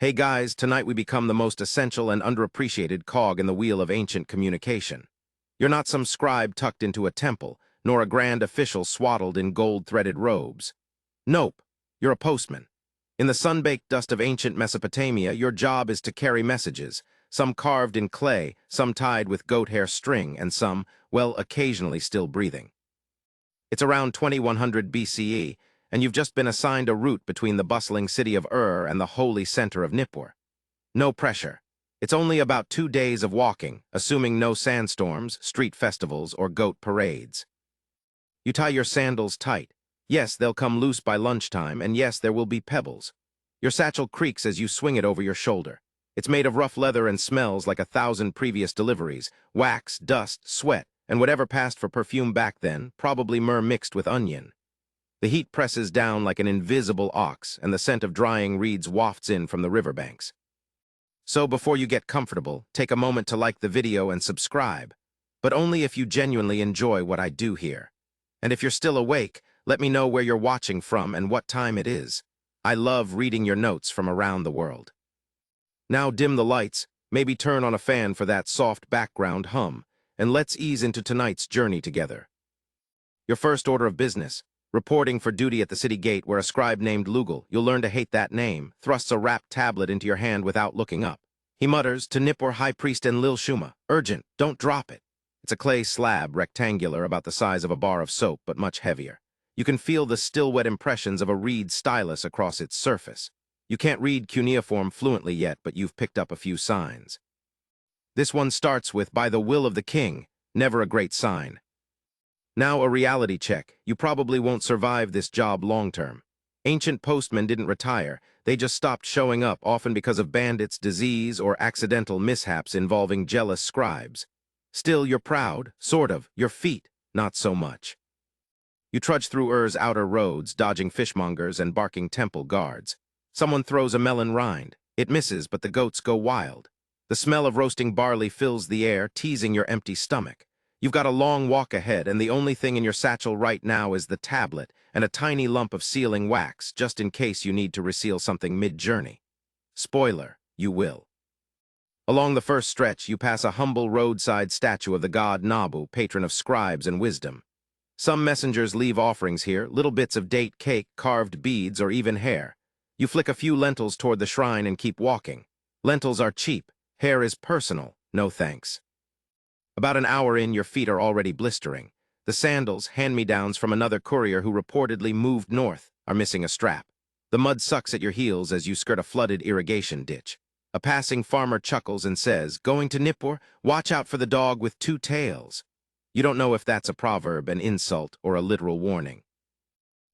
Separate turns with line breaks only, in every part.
Hey guys, tonight we become the most essential and underappreciated cog in the wheel of ancient communication. You're not some scribe tucked into a temple, nor a grand official swaddled in gold-threaded robes. Nope, you're a postman. In the sun-baked dust of ancient Mesopotamia, your job is to carry messages, some carved in clay, some tied with goat hair string, and some, well, occasionally still breathing. It's around 2100 BCE, and you've just been assigned a route between the bustling city of and the holy center of Nippur. No pressure. It's only about 2 days of walking, assuming no sandstorms, street festivals, or goat parades. You tie your sandals tight. Yes, they'll come loose by lunchtime, and yes, there will be pebbles. Your satchel creaks as you swing it over your shoulder. It's made of rough leather and smells like 1,000 previous deliveries, wax, dust, sweat, and whatever passed for perfume back then, probably myrrh mixed with onion. The heat presses down like an invisible ox, and the scent of drying reeds wafts in from the riverbanks. So before you get comfortable, take a moment to like the video and subscribe, but only if you genuinely enjoy what I do here. And if you're still awake, let me know where you're watching from and what time it is. I love reading your notes from around the world. Now dim the lights, maybe turn on a fan for that soft background hum, and let's ease into tonight's journey together. Your first order of business. Reporting for duty at the city gate where a scribe named Lugal, you'll learn to hate that name, thrusts a wrapped tablet into your hand without looking up. He mutters to Nippur High Priest and Lil Shuma, "Urgent, don't drop it." It's a clay slab, rectangular, about the size of a bar of soap, but much heavier. You can feel the still wet impressions of a reed stylus across its surface. You can't read cuneiform fluently yet, but you've picked up a few signs. This one starts with, "By the will of the king," never a great sign. Now a reality check. You probably won't survive this job long-term. Ancient postmen didn't retire. They just stopped showing up, often because of bandits, disease, or accidental mishaps involving jealous scribes. Still, you're proud, sort of. Your feet, not so much. You trudge through outer roads, dodging fishmongers and barking temple guards. Someone throws a melon rind. It misses, but the goats go wild. The smell of roasting barley fills the air, teasing your empty stomach. You've got a long walk ahead, and the only thing in your satchel right now is the tablet and a tiny lump of sealing wax, just in case you need to reseal something mid-journey. Spoiler, you will. Along the first stretch, you pass a humble roadside statue of the god Nabu, patron of scribes and wisdom. Some messengers leave offerings here, little bits of date cake, carved beads, or even hair. You flick a few lentils toward the shrine and keep walking. Lentils are cheap. Hair is personal. No thanks. About an hour in, your feet are already blistering. The sandals, hand-me-downs from another courier who reportedly moved north, are missing a strap. The mud sucks at your heels as you skirt a flooded irrigation ditch. A passing farmer chuckles and says, "Going to Nippur? Watch out for the dog with 2 tails." You don't know if that's a proverb, an insult, or a literal warning.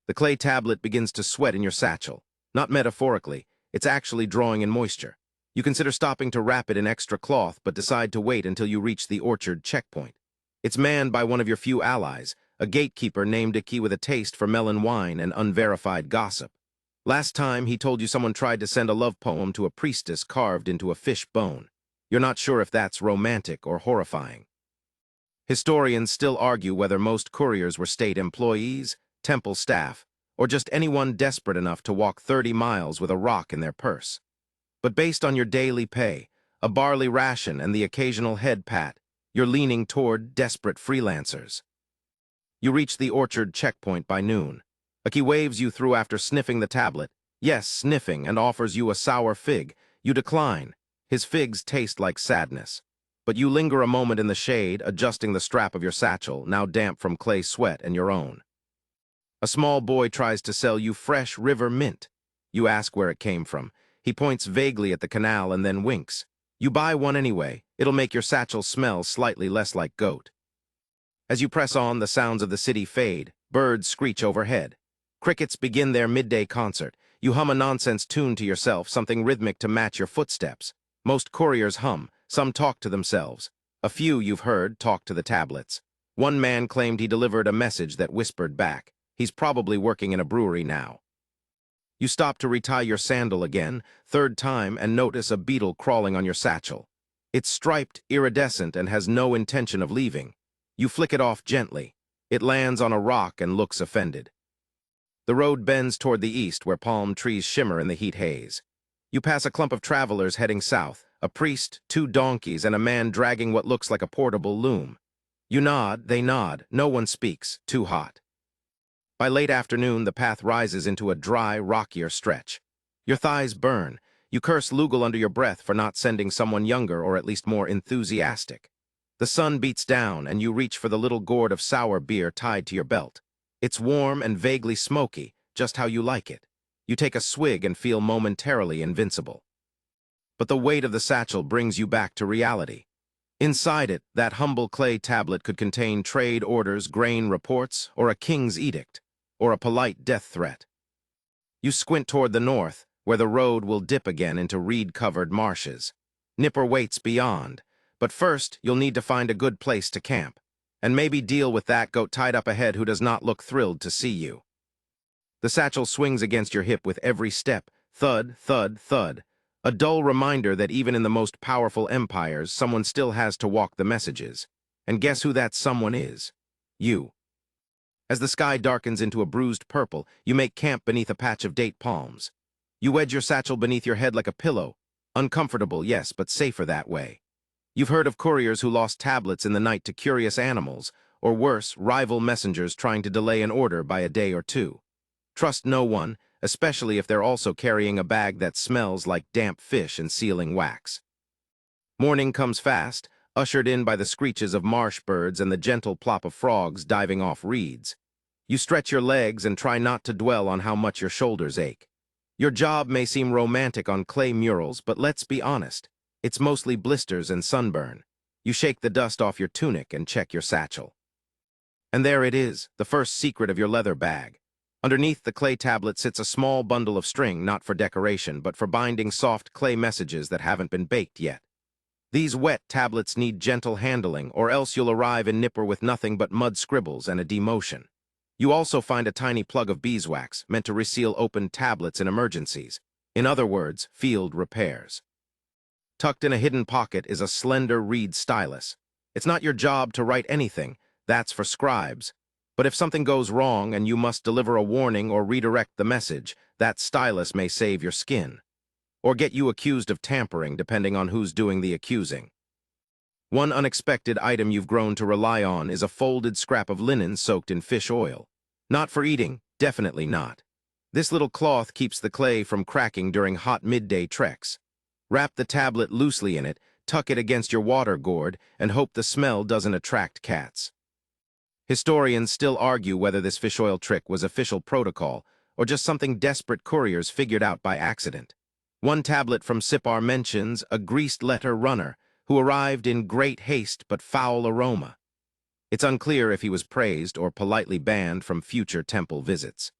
The clay tablet begins to sweat in your satchel. Not metaphorically, it's actually drawing in moisture. You consider stopping to wrap it in extra cloth, but decide to wait until you reach the orchard checkpoint. It's manned by one of your few allies, a gatekeeper named Iki with a taste for melon wine and unverified gossip. Last time, he told you someone tried to send a love poem to a priestess carved into a fish bone. You're not sure if that's romantic or horrifying. Historians still argue whether most couriers were state employees, temple staff, or just anyone desperate enough to walk 30 miles with a rock in their purse. But based on your daily pay, a barley ration, and the occasional head pat, you're leaning toward desperate freelancers. You reach the orchard checkpoint by noon. Aki waves you through after sniffing the tablet. Yes, sniffing, and offers you a sour fig. You decline. His figs taste like sadness. But you linger a moment in the shade, adjusting the strap of your satchel, now damp from clay sweat and your own. A small boy tries to sell you fresh river mint. You ask where it came from. He points vaguely at the canal and then winks. You buy one anyway. It'll make your satchel smell slightly less like goat. As you press on, the sounds of the city fade. Birds screech overhead. Crickets begin their midday concert. You hum a nonsense tune to yourself, something rhythmic to match your footsteps. Most couriers hum. Some talk to themselves. A few, you've heard, talk to the tablets. One man claimed he delivered a message that whispered back. He's probably working in a brewery now. You stop to retie your sandal again, third time, and notice a beetle crawling on your satchel. It's striped, iridescent, and has no intention of leaving. You flick it off gently. It lands on a rock and looks offended. The road bends toward the east, where palm trees shimmer in the heat haze. You pass a clump of travelers heading south, a priest, two donkeys, and a man dragging what looks like a portable loom. You nod, they nod, no one speaks, too hot. By late afternoon, the path rises into a dry, rockier stretch. Your thighs burn. You curse Lugal under your breath for not sending someone younger or at least more enthusiastic. The sun beats down, and you reach for the little gourd of sour beer tied to your belt. It's warm and vaguely smoky, just how you like it. You take a swig and feel momentarily invincible. But the weight of the satchel brings you back to reality. Inside it, that humble clay tablet could contain trade orders, grain reports, or a king's edict, or a polite death threat. You squint toward the north, where the road will dip again into reed-covered marshes. Nipper waits beyond, but first you'll need to find a good place to camp, and maybe deal with that goat tied up ahead who does not look thrilled to see you. The satchel swings against your hip with every step, thud, thud, thud, a dull reminder that even in the most powerful empires, someone still has to walk the messages. And guess who that someone is? You. As the sky darkens into a bruised purple, you make camp beneath a patch of date palms. You wedge your satchel beneath your head like a pillow. Uncomfortable, yes, but safer that way. You've heard of couriers who lost tablets in the night to curious animals, or worse, rival messengers trying to delay an order by a day or two. Trust no one, especially if they're also carrying a bag that smells like damp fish and sealing wax. Morning comes fast, ushered in by the screeches of marsh birds and the gentle plop of frogs diving off reeds. You stretch your legs and try not to dwell on how much your shoulders ache. Your job may seem romantic on clay murals, but let's be honest, it's mostly blisters and sunburn. You shake the dust off your tunic and check your satchel. And there it is, the first secret of your leather bag. Underneath the clay tablet sits a small bundle of string, not for decoration, but for binding soft clay messages that haven't been baked yet. These wet tablets need gentle handling, or else you'll arrive in Nipper with nothing but mud scribbles and a demotion. You also find a tiny plug of beeswax, meant to reseal open tablets in emergencies. In other words, field repairs. Tucked in a hidden pocket is a slender reed stylus. It's not your job to write anything, that's for scribes. But if something goes wrong and you must deliver a warning or redirect the message, that stylus may save your skin. Or get you accused of tampering, depending on who's doing the accusing. One unexpected item you've grown to rely on is a folded scrap of linen soaked in fish oil. Not for eating, definitely not. This little cloth keeps the clay from cracking during hot midday treks. Wrap the tablet loosely in it, tuck it against your water gourd, and hope the smell doesn't attract cats. Historians still argue whether this fish oil trick was official protocol or just something desperate couriers figured out by accident. One tablet from Sipar mentions a greased letter runner who arrived in great haste but foul aroma. It's unclear if he was praised or politely banned from future temple visits.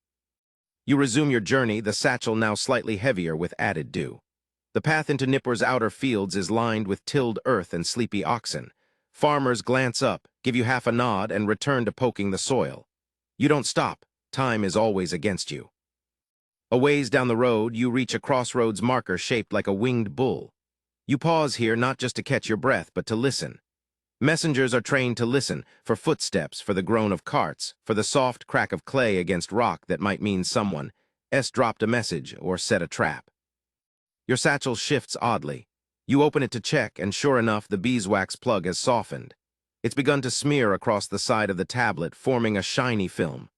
You resume your journey, the satchel now slightly heavier with added dew. The path into Nipper's outer fields is lined with tilled earth and sleepy oxen. Farmers glance up, give you half a nod, and return to poking the soil. You don't stop. Time is always against you. A ways down the road, you reach a crossroads marker shaped like a winged bull. You pause here not just to catch your breath, but to listen. Messengers are trained to listen, for footsteps, for the groan of carts, for the soft crack of clay against rock that might mean someone dropped a message or set a trap. Your satchel shifts oddly. You open it to check, and sure enough, the beeswax plug has softened. It's begun to smear across the side of the tablet, forming a shiny film.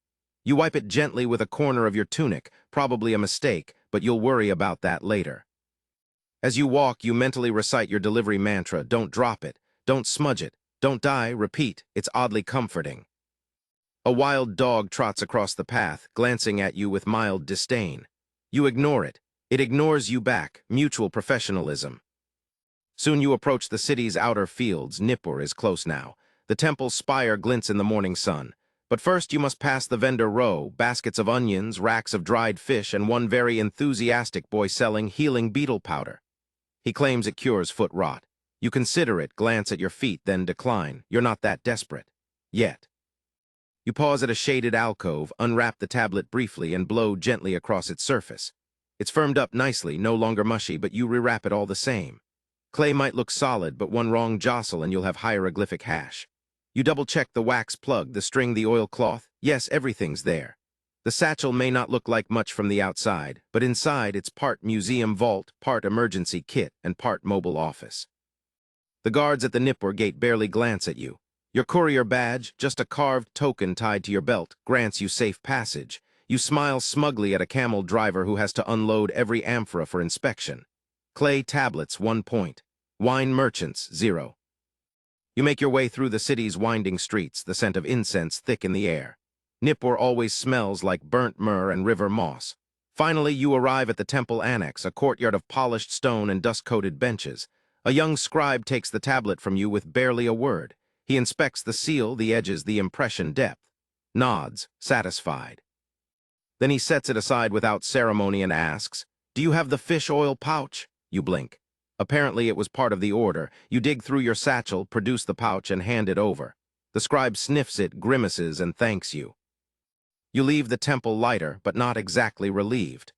You wipe it gently with a corner of your tunic, probably a mistake, but you'll worry about that later. As you walk, you mentally recite your delivery mantra: don't drop it, don't smudge it, don't die, repeat. It's oddly comforting. A wild dog trots across the path, glancing at you with mild disdain. You ignore it. It ignores you back, mutual professionalism. Soon you approach the city's outer fields. Nipper is close now. The temple's spire glints in the morning sun. But first you must pass the vendor row, baskets of onions, racks of dried fish, and one very enthusiastic boy selling healing beetle powder. He claims it cures foot rot. You consider it, glance at your feet, then decline. You're not that desperate. Yet. You pause at a shaded alcove, unwrap the tablet briefly, and blow gently across its surface. It's firmed up nicely, no longer mushy, but you rewrap it all the same. Clay might look solid, but one wrong jostle and you'll have hieroglyphic hash. You double-check the wax plug, the string, the oilcloth. Yes, everything's there. The satchel may not look like much from the outside, but inside it's part museum vault, part emergency kit, and part mobile office. The guards at the Nipur gate barely glance at you. Your courier badge, just a carved token tied to your belt, grants you safe passage. You smile smugly at a camel driver who has to unload every amphora for inspection. Clay tablets, 1 point. Wine merchants, 0. You make your way through the city's winding streets, the scent of incense thick in the air. Nippur always smells like burnt myrrh and river moss. Finally, you arrive at the temple annex, a courtyard of polished stone and dust-coated benches. A young scribe takes the tablet from you with barely a word. He inspects the seal, the edges, the impression depth. Nods, satisfied. Then he sets it aside without ceremony and asks, "Do you have the fish oil pouch?" You blink. Apparently it was part of the order. You dig through your satchel, produce the pouch, and hand it over. The scribe sniffs it, grimaces, and thanks you. You leave the temple lighter, but not exactly relieved.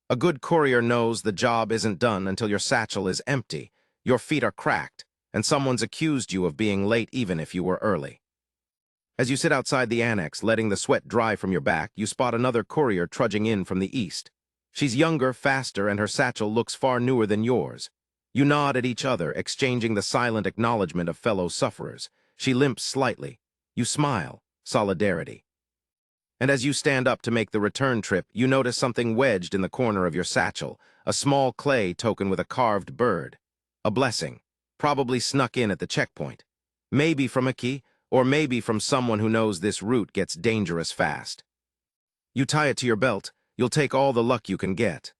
A good courier knows the job isn't done until your satchel is empty, your feet are cracked, and someone's accused you of being late even if you were early. As you sit outside the annex, letting the sweat dry from your back, you spot another courier trudging in from the east. She's younger, faster, and her satchel looks far newer than yours. You nod at each other, exchanging the silent acknowledgement of fellow sufferers. She limps slightly. You smile, solidarity. And as you stand up to make the return trip, you notice something wedged in the corner of your satchel, a small clay token with a carved bird. A blessing, probably snuck in at the checkpoint. Maybe from a key, or maybe from someone who knows this route gets dangerous fast. You tie it to your belt. You'll take all the luck you can get.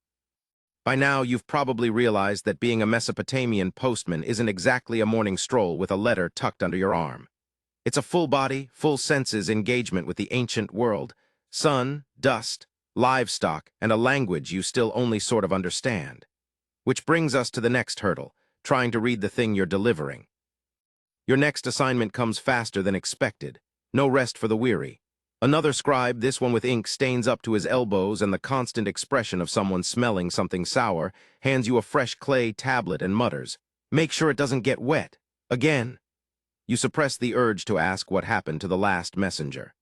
By now, you've probably realized that being a Mesopotamian postman isn't exactly a morning stroll with a letter tucked under your arm. It's a full-body, full-senses engagement with the ancient world. Sun, dust, livestock, and a language you still only sort of understand. Which brings us to the next hurdle, trying to read the thing you're delivering. Your next assignment comes faster than expected. No rest for the weary. Another scribe, this one with ink stains up to his elbows and the constant expression of someone smelling something sour, hands you a fresh clay tablet and mutters, "Make sure it doesn't get wet. Again." You suppress the urge to ask what happened to the last messenger.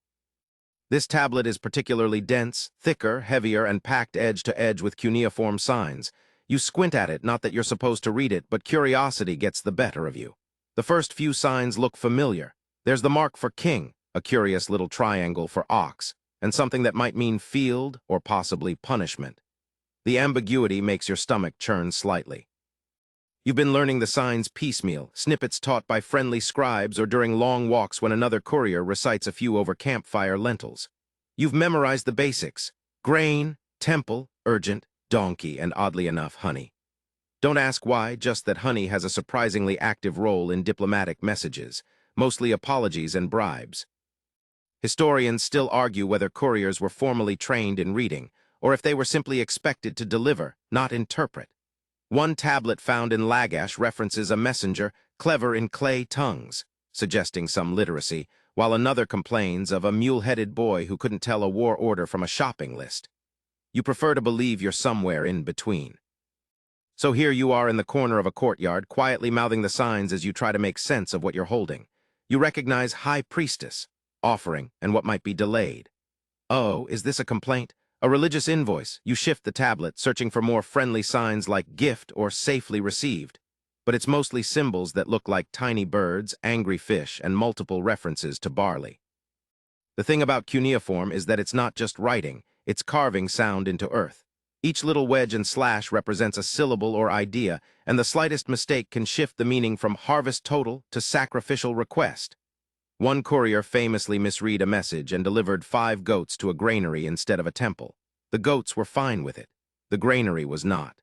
This tablet is particularly dense, thicker, heavier, and packed edge to edge with cuneiform signs. You squint at it, not that you're supposed to read it, but curiosity gets the better of you. The first few signs look familiar. There's the mark for king, a curious little triangle for ox, and something that might mean field or possibly punishment. The ambiguity makes your stomach churn slightly. You've been learning the signs piecemeal, snippets taught by friendly scribes or during long walks when another courier recites a few over campfire lentils. You've memorized the basics: grain, temple, urgent, donkey, and oddly enough, honey. Don't ask why, just that honey has a surprisingly active role in diplomatic messages, mostly apologies and bribes. Historians still argue whether couriers were formally trained in reading, or if they were simply expected to deliver, not interpret. One tablet found in Lagash references a messenger clever in clay tongues, suggesting some literacy, while another complains of a mule-headed boy who couldn't tell a war order from a shopping list. You prefer to believe you're somewhere in between. So here you are in the corner of a courtyard, quietly mouthing the signs as you try to make sense of what you're holding. You recognize High Priestess, offering, and what might be delayed. Oh, is this a complaint? A religious invoice? You shift the tablet, searching for more friendly signs like gift or safely received. But it's mostly symbols that look like tiny birds, angry fish, and multiple references to barley. The thing about cuneiform is that it's not just writing, it's carving sound into earth. Each little wedge and slash represents a syllable or idea, and the slightest mistake can shift the meaning from harvest total to sacrificial request. One courier famously misread a message and delivered 5 goats to a granary instead of a temple. The goats were fine with it. The granary was not.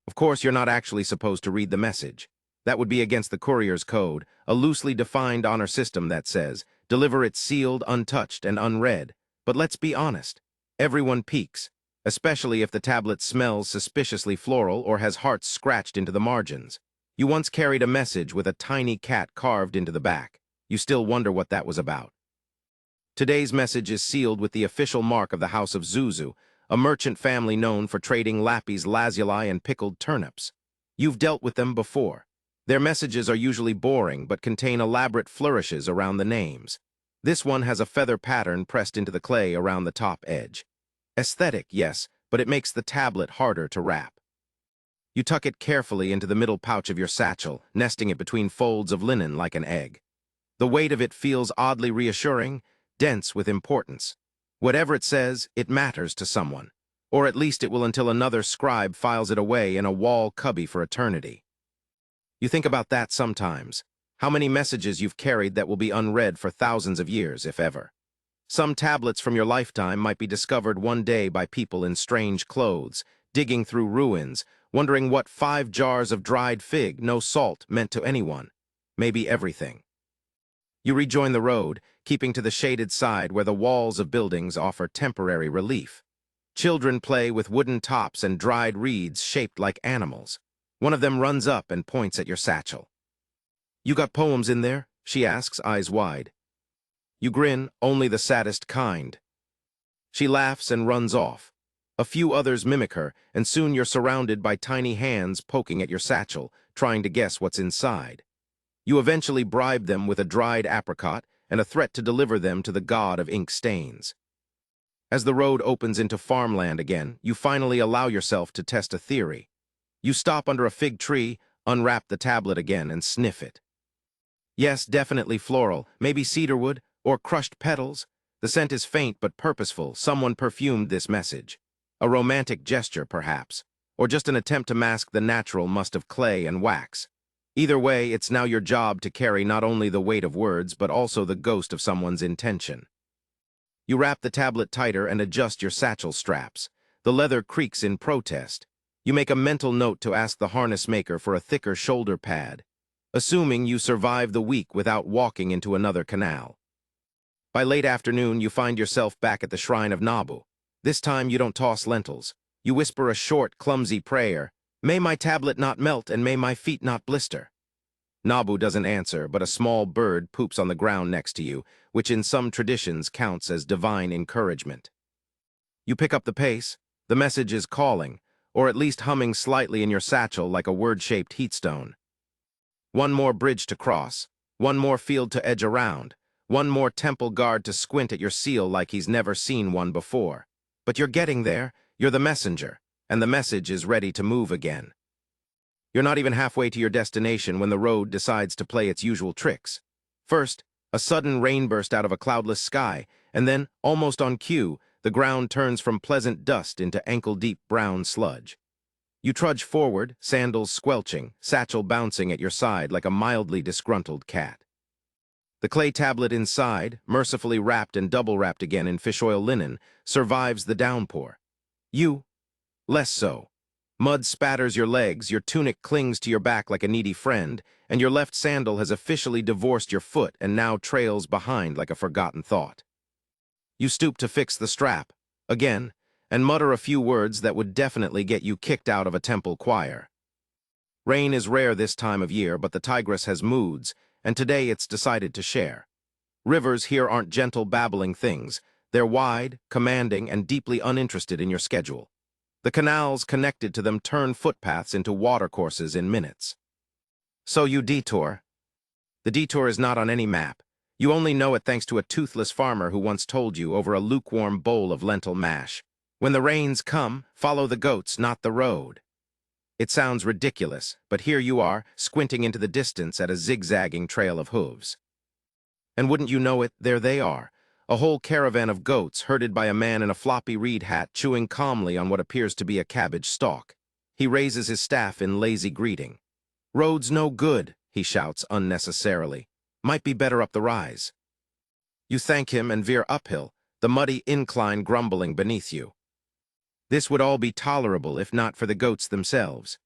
Of course, you're not actually supposed to read the message. That would be against the courier's code, a loosely defined honor system that says, deliver it sealed, untouched, and unread. But let's be honest. Everyone peeks, especially if the tablet smells suspiciously floral or has hearts scratched into the margins. You once carried a message with a tiny cat carved into the back. You still wonder what that was about. Today's message is sealed with the official mark of the House of Zuzu, a merchant family known for trading lapis lazuli and pickled turnips. You've dealt with them before. Their messages are usually boring but contain elaborate flourishes around the names. This one has a feather pattern pressed into the clay around the top edge. Aesthetic, yes, but it makes the tablet harder to wrap. You tuck it carefully into the middle pouch of your satchel, nesting it between folds of linen like an egg. The weight of it feels oddly reassuring, dense with importance. Whatever it says, it matters to someone. Or at least it will until another scribe files it away in a wall cubby for eternity. You think about that sometimes. How many messages you've carried that will be unread for thousands of years, if ever. Some tablets from your lifetime might be discovered one day by people in strange clothes, digging through ruins, wondering what 5 jars of dried fig, no salt, meant to anyone. Maybe everything. You rejoin the road, keeping to the shaded side where the walls of buildings offer temporary relief. Children play with wooden tops and dried reeds shaped like animals. One of them runs up and points at your satchel. "You got poems in there?" she asks, eyes wide. You grin, only the saddest kind. She laughs and runs off. A few others mimic her, and soon you're surrounded by tiny hands poking at your satchel, trying to guess what's inside. You eventually bribe them with a dried apricot and a threat to deliver them to the god of ink stains. As the road opens into farmland again, you finally allow yourself to test a theory. You stop under a fig tree, unwrap the tablet again, and sniff it. Yes, definitely floral, maybe cedarwood, or crushed petals. The scent is faint but purposeful. Someone perfumed this message. A romantic gesture, perhaps, or just an attempt to mask the natural must of clay and wax. Either way, it's now your job to carry not only the weight of words, but also the ghost of someone's intention. You wrap the tablet tighter and adjust your satchel straps. The leather creaks in protest. You make a mental note to ask the harness maker for a thicker shoulder pad, assuming you survive the week without walking into another canal. By late afternoon, you find yourself back at the shrine of Nabu. This time, you don't toss lentils. You whisper a short, clumsy prayer. "May my tablet not melt and may my feet not blister." Nabu doesn't answer, but a small bird poops on the ground next to you, which in some traditions counts as divine encouragement. You pick up the pace. The message is calling, or at least humming slightly in your satchel like a word-shaped heatstone. One more bridge to cross, one more field to edge around, one more temple guard to squint at your seal like he's never seen one before. But you're getting there, you're the messenger, and the message is ready to move again. You're not even halfway to your destination when the road decides to play its usual tricks. First, a sudden rainburst out of a cloudless sky, and then, almost on cue, the ground turns from pleasant dust into ankle-deep brown sludge. You trudge forward, sandals squelching, satchel bouncing at your side like a mildly disgruntled cat. The clay tablet inside, mercifully wrapped and double-wrapped again in fish oil linen, survives the downpour. You, less so. Mud spatters your legs, your tunic clings to your back like a needy friend, and your left sandal has officially divorced your foot and now trails behind like a forgotten thought. You stoop to fix the strap, again, and mutter a few words that would definitely get you kicked out of a temple choir. Rain is rare this time of year, but the Tigris has moods, and today it's decided to share. Rivers here aren't gentle babbling things. They're wide, commanding, and deeply uninterested in your schedule. The canals connected to them turn footpaths into watercourses in minutes. So you detour. The detour is not on any map. You only know it thanks to a toothless farmer who once told you over a lukewarm bowl of lentil mash. When the rains come, follow the goats, not the road. It sounds ridiculous, but here you are, squinting into the distance at a zigzagging trail of hooves. And wouldn't you know it, there they are, a whole caravan of goats herded by a man in a floppy reed hat chewing calmly on what appears to be a cabbage stalk. He raises his staff in lazy greeting. "Road's no good," he shouts unnecessarily. "Might be better up the rise." You thank him and veer uphill, the muddy incline grumbling beneath you. This would all be tolerable if not for the goats themselves.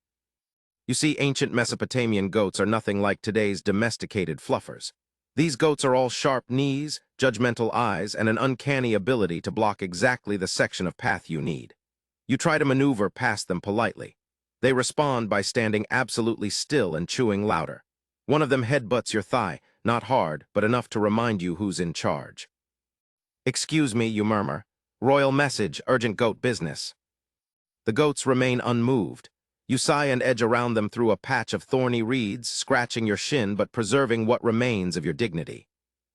You see, ancient Mesopotamian goats are nothing like today's domesticated fluffers. These goats are all sharp knees, judgmental eyes, and an uncanny ability to block exactly the section of path you need. You try to maneuver past them politely. They respond by standing absolutely still and chewing louder. One of them headbutts your thigh, not hard, but enough to remind you who's in charge. "Excuse me," you murmur. "Royal message, urgent goat business." The goats remain unmoved. You sigh and edge around them through a patch of thorny reeds, scratching your shin but preserving what remains of your dignity.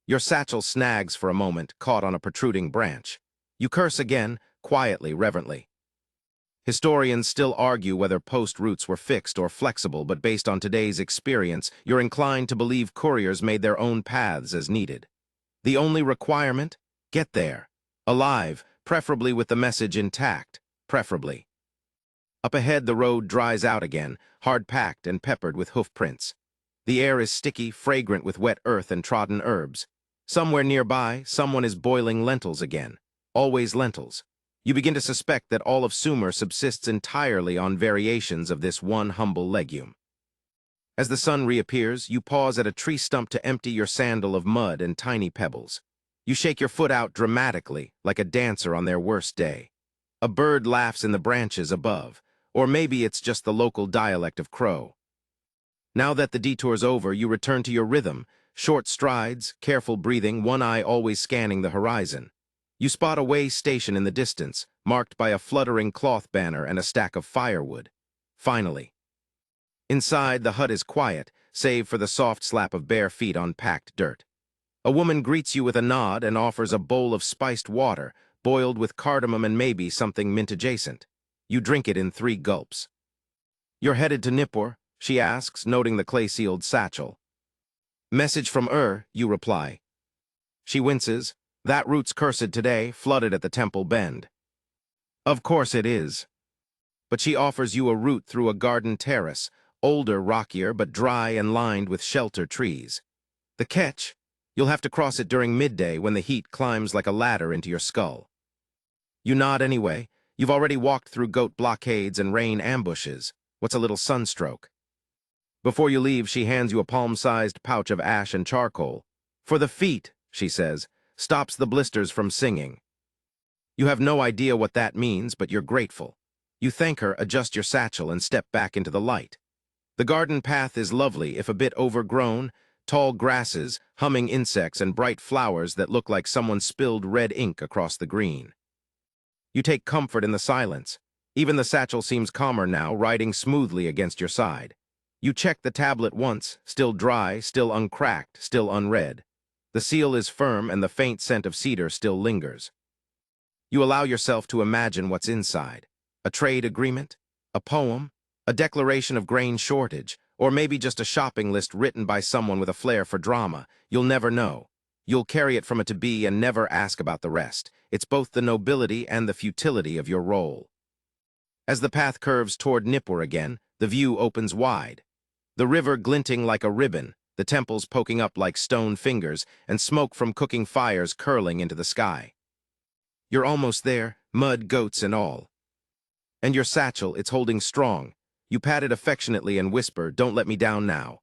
Your satchel snags for a moment, caught on a protruding branch. You curse again, quietly, reverently. Historians still argue whether post routes were fixed or flexible, but based on today's experience, you're inclined to believe couriers made their own paths as needed. The only requirement? Get there. Alive, preferably with the message intact, preferably. Up ahead, the road dries out again, hard-packed and peppered with hoof prints. The air is sticky, fragrant with wet earth and trodden herbs. Somewhere nearby, someone is boiling lentils again. Always lentils. You begin to suspect that all of Sumer subsists entirely on variations of this one humble legume. As the sun reappears, you pause at a tree stump to empty your sandal of mud and tiny pebbles. You shake your foot out dramatically, like a dancer on their worst day. A bird laughs in the branches above, or maybe it's just the local dialect of crow. Now that the detour's over, you return to your rhythm, short strides, careful breathing, one eye always scanning the horizon. You spot a way station in the distance, marked by a fluttering cloth banner and a stack of firewood. Finally. Inside, the hut is quiet, save for the soft slap of bare feet on packed dirt. A woman greets you with a nod and offers a bowl of spiced water, boiled with cardamom and maybe something mint-adjacent. You drink it in 3 gulps. "You're headed to Nippur?" she asks, noting the clay-sealed satchel. "Message from you reply. She winces. "That route's cursed today, flooded at the temple bend." "Of course it is." But she offers you a route through a garden terrace, older, rockier, but dry and lined with shelter trees. The catch? You'll have to cross it during midday when the heat climbs like a ladder into your skull. You nod anyway. You've already walked through goat blockades and rain ambushes. What's a little sunstroke? Before you leave, she hands you a palm-sized pouch of ash and charcoal. "For the feet," she says, "stops the blisters from singing." You have no idea what that means, but you're grateful. You thank her, adjust your satchel, and step back into the light. The garden path is lovely, if a bit overgrown, tall grasses, humming insects, and bright flowers that look like someone spilled red ink across the green. You take comfort in the silence. Even the satchel seems calmer now, riding smoothly against your side. You check the tablet once, still dry, still uncracked, still unread. The seal is firm and the faint scent of cedar still lingers. You allow yourself to imagine what's inside. A trade agreement? A poem? A declaration of grain shortage? Or maybe just a shopping list written by someone with a flair for drama? You'll never know. You'll carry it from a to be and never ask about the rest. It's both the nobility and the futility of your role. As the path curves toward Nippur again, the view opens wide. The river glinting like a ribbon, the temples poking up like stone fingers, and smoke from cooking fires curling into the sky. You're almost there, mud, goats, and all. And your satchel, it's holding strong. You pat it affectionately and whisper, "Don't let me down now."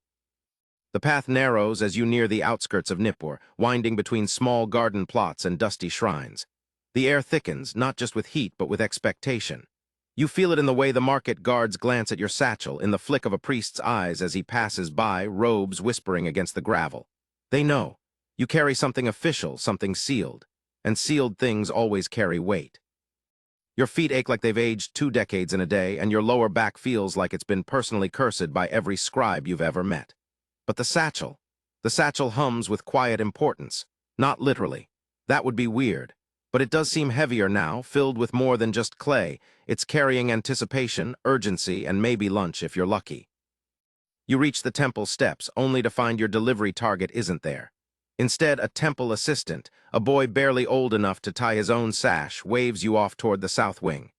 The path narrows as you near the outskirts of Nippur, winding between small garden plots and dusty shrines. The air thickens, not just with heat, but with expectation. You feel it in the way the market guards glance at your satchel, in the flick of a priest's eyes as he passes by, robes whispering against the gravel. They know. You carry something official, something sealed. And sealed things always carry weight. Your feet ache like they've aged 2 decades in a day, and your lower back feels like it's been personally cursed by every scribe you've ever met. But the satchel hums with quiet importance. Not literally. That would be weird. But it does seem heavier now, filled with more than just clay. It's carrying anticipation, urgency, and maybe lunch if you're lucky. You reach the temple steps, only to find your delivery target isn't there. Instead, a temple assistant, a boy barely old enough to tie his own sash, waves you off toward the south wing.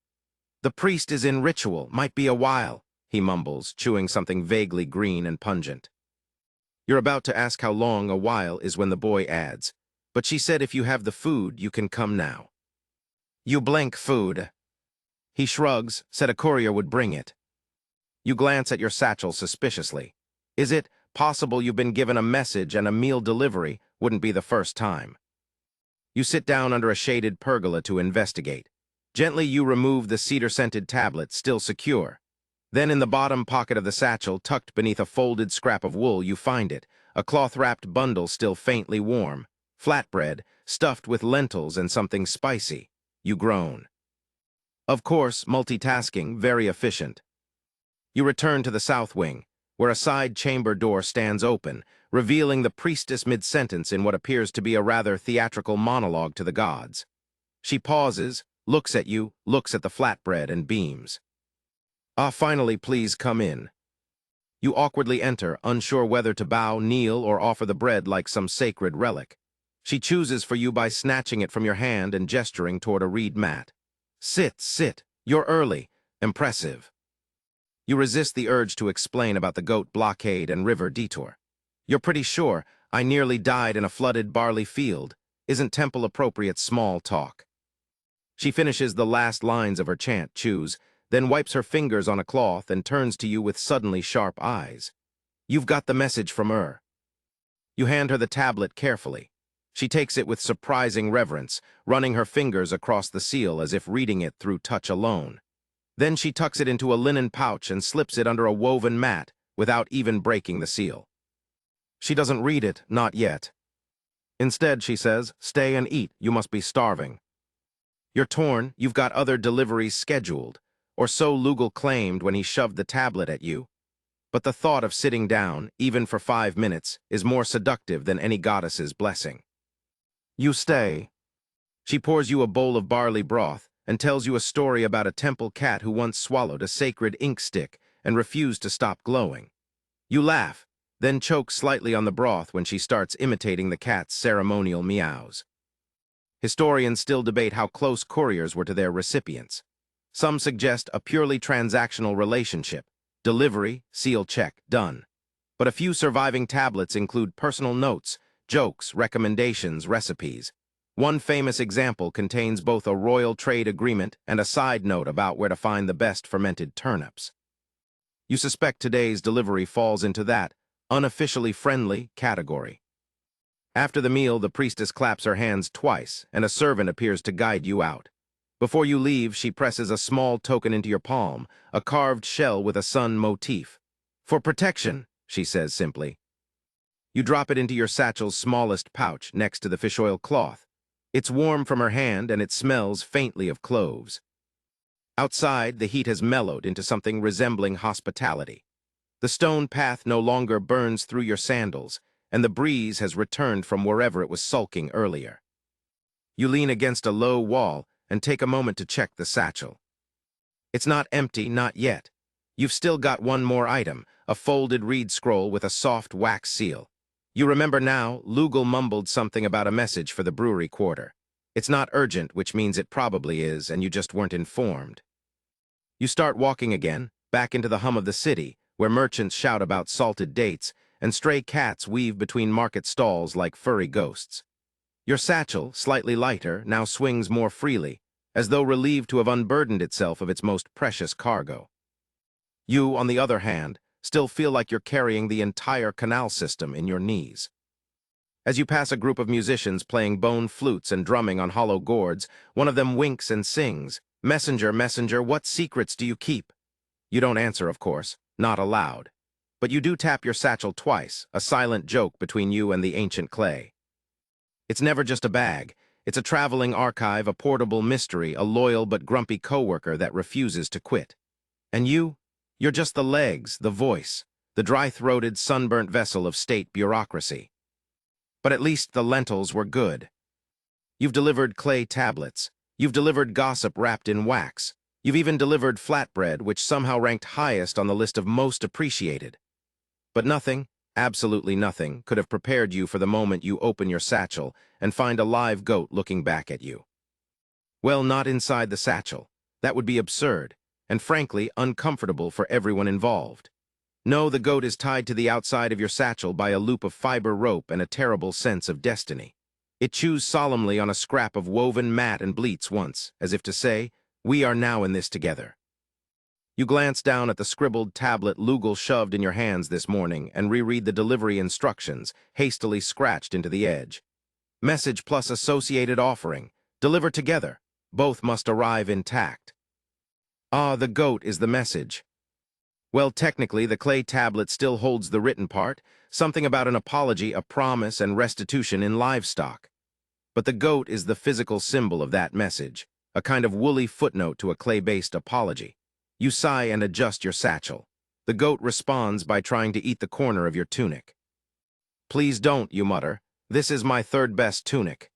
"The priest is in ritual, might be a while," he mumbles, chewing something vaguely green and pungent. You're about to ask how long a while is when the boy adds, "But she said if you have the food, you can come now." You blink. "Food." He shrugs, said a courier would bring it. You glance at your satchel suspiciously. Is it possible you've been given a message and a meal delivery? Wouldn't be the first time. You sit down under a shaded pergola to investigate. Gently you remove the cedar-scented tablet, still secure. Then in the bottom pocket of the satchel, tucked beneath a folded scrap of wool, you find it, a cloth-wrapped bundle still faintly warm. Flatbread, stuffed with lentils and something spicy. You groan. Of course, multitasking, very efficient. You return to the south wing. where a side chamber door stands open, revealing the priestess mid-sentence in what appears to be a rather theatrical monologue to the gods. She pauses, looks at you, looks at the flatbread, and beams. "Ah, finally, please come in." You awkwardly enter, unsure whether to bow, kneel, or offer the bread like some sacred relic. She chooses for you by snatching it from your hand and gesturing toward a reed mat. "Sit, sit. You're early. Impressive." You resist the urge to explain about the goat blockade and river detour. "You're pretty sure I nearly died in a flooded barley field. Isn't temple-appropriate small talk." She finishes the last lines of her chant, choose, then wipes her fingers on a cloth and turns to you with suddenly sharp eyes. "You've got the message from her." You hand her the tablet carefully. She takes it with surprising reverence, running her fingers across the seal as if reading it through touch alone. Then she tucks it into a linen pouch and slips it under a woven mat without even breaking the seal. She doesn't read it, not yet. Instead, she says, "Stay and eat, you must be starving." You're torn, you've got other deliveries scheduled, or so Lugal claimed when he shoved the tablet at you. But the thought of sitting down, even for 5 minutes, is more seductive than any goddess's blessing. You stay. She pours you a bowl of barley broth and tells you a story about a temple cat who once swallowed a sacred ink stick and refused to stop glowing. You laugh, then choke slightly on the broth when she starts imitating the cat's ceremonial meows. Historians still debate how close couriers were to their recipients. Some suggest a purely transactional relationship, delivery, seal check, done. But a few surviving tablets include personal notes, jokes, recommendations, recipes. One famous example contains both a royal trade agreement and a side note about where to find the best fermented turnips. You suspect today's delivery falls into that unofficially friendly category. After the meal, the priestess claps her hands twice, and a servant appears to guide you out. Before you leave, she presses a small token into your palm, a carved shell with a sun motif. "For protection," she says simply. You drop it into your satchel's smallest pouch next to the fish oil cloth. It's warm from her hand, and it smells faintly of cloves. Outside, the heat has mellowed into something resembling hospitality. The stone path no longer burns through your sandals, and the breeze has returned from wherever it was sulking earlier. You lean against a low wall and take a moment to check the satchel. It's not empty, not yet. You've still got one more item, a folded reed scroll with a soft wax seal. You remember now, Lugal mumbled something about a message for the brewery quarter. It's not urgent, which means it probably is, and you just weren't informed. You start walking again, back into the hum of the city, where merchants shout about salted dates, and stray cats weave between market stalls like furry ghosts. Your satchel, slightly lighter, now swings more freely, as though relieved to have unburdened itself of its most precious cargo. You, on the other hand, still feel like you're carrying the entire canal system in your knees. As you pass a group of musicians playing bone flutes and drumming on hollow gourds, one of them winks and sings, "Messenger, messenger, what secrets do you keep?" You don't answer, of course, not aloud. But you do tap your satchel twice, a silent joke between you and the ancient clay. It's never just a bag. It's a traveling archive, a portable mystery, a loyal but grumpy coworker that refuses to quit. And you're just the legs, the voice, the dry-throated, sunburnt vessel of state bureaucracy. But at least the lentils were good. You've delivered clay tablets. You've delivered gossip wrapped in wax. You've even delivered flatbread, which somehow ranked highest on the list of most appreciated. But nothing, absolutely nothing, could have prepared you for the moment you open your satchel and find a live goat looking back at you. Well, not inside the satchel. That would be absurd, and frankly, uncomfortable for everyone involved. No, the goat is tied to the outside of your satchel by a loop of fiber rope and a terrible sense of destiny. It chews solemnly on a scrap of woven mat and bleats once, as if to say, "We are now in this together." You glance down at the scribbled tablet Lugal shoved in your hands this morning and reread the delivery instructions, hastily scratched into the edge. Message plus associated offering. Deliver together. Both must arrive intact. Ah, the goat is the message. Well, technically, the clay tablet still holds the written part, something about an apology, a promise, and restitution in livestock. But the goat is the physical symbol of that message, a kind of woolly footnote to a clay-based apology. You sigh and adjust your satchel. The goat responds by trying to eat the corner of your tunic. "Please don't," you mutter. "This is my third best tunic."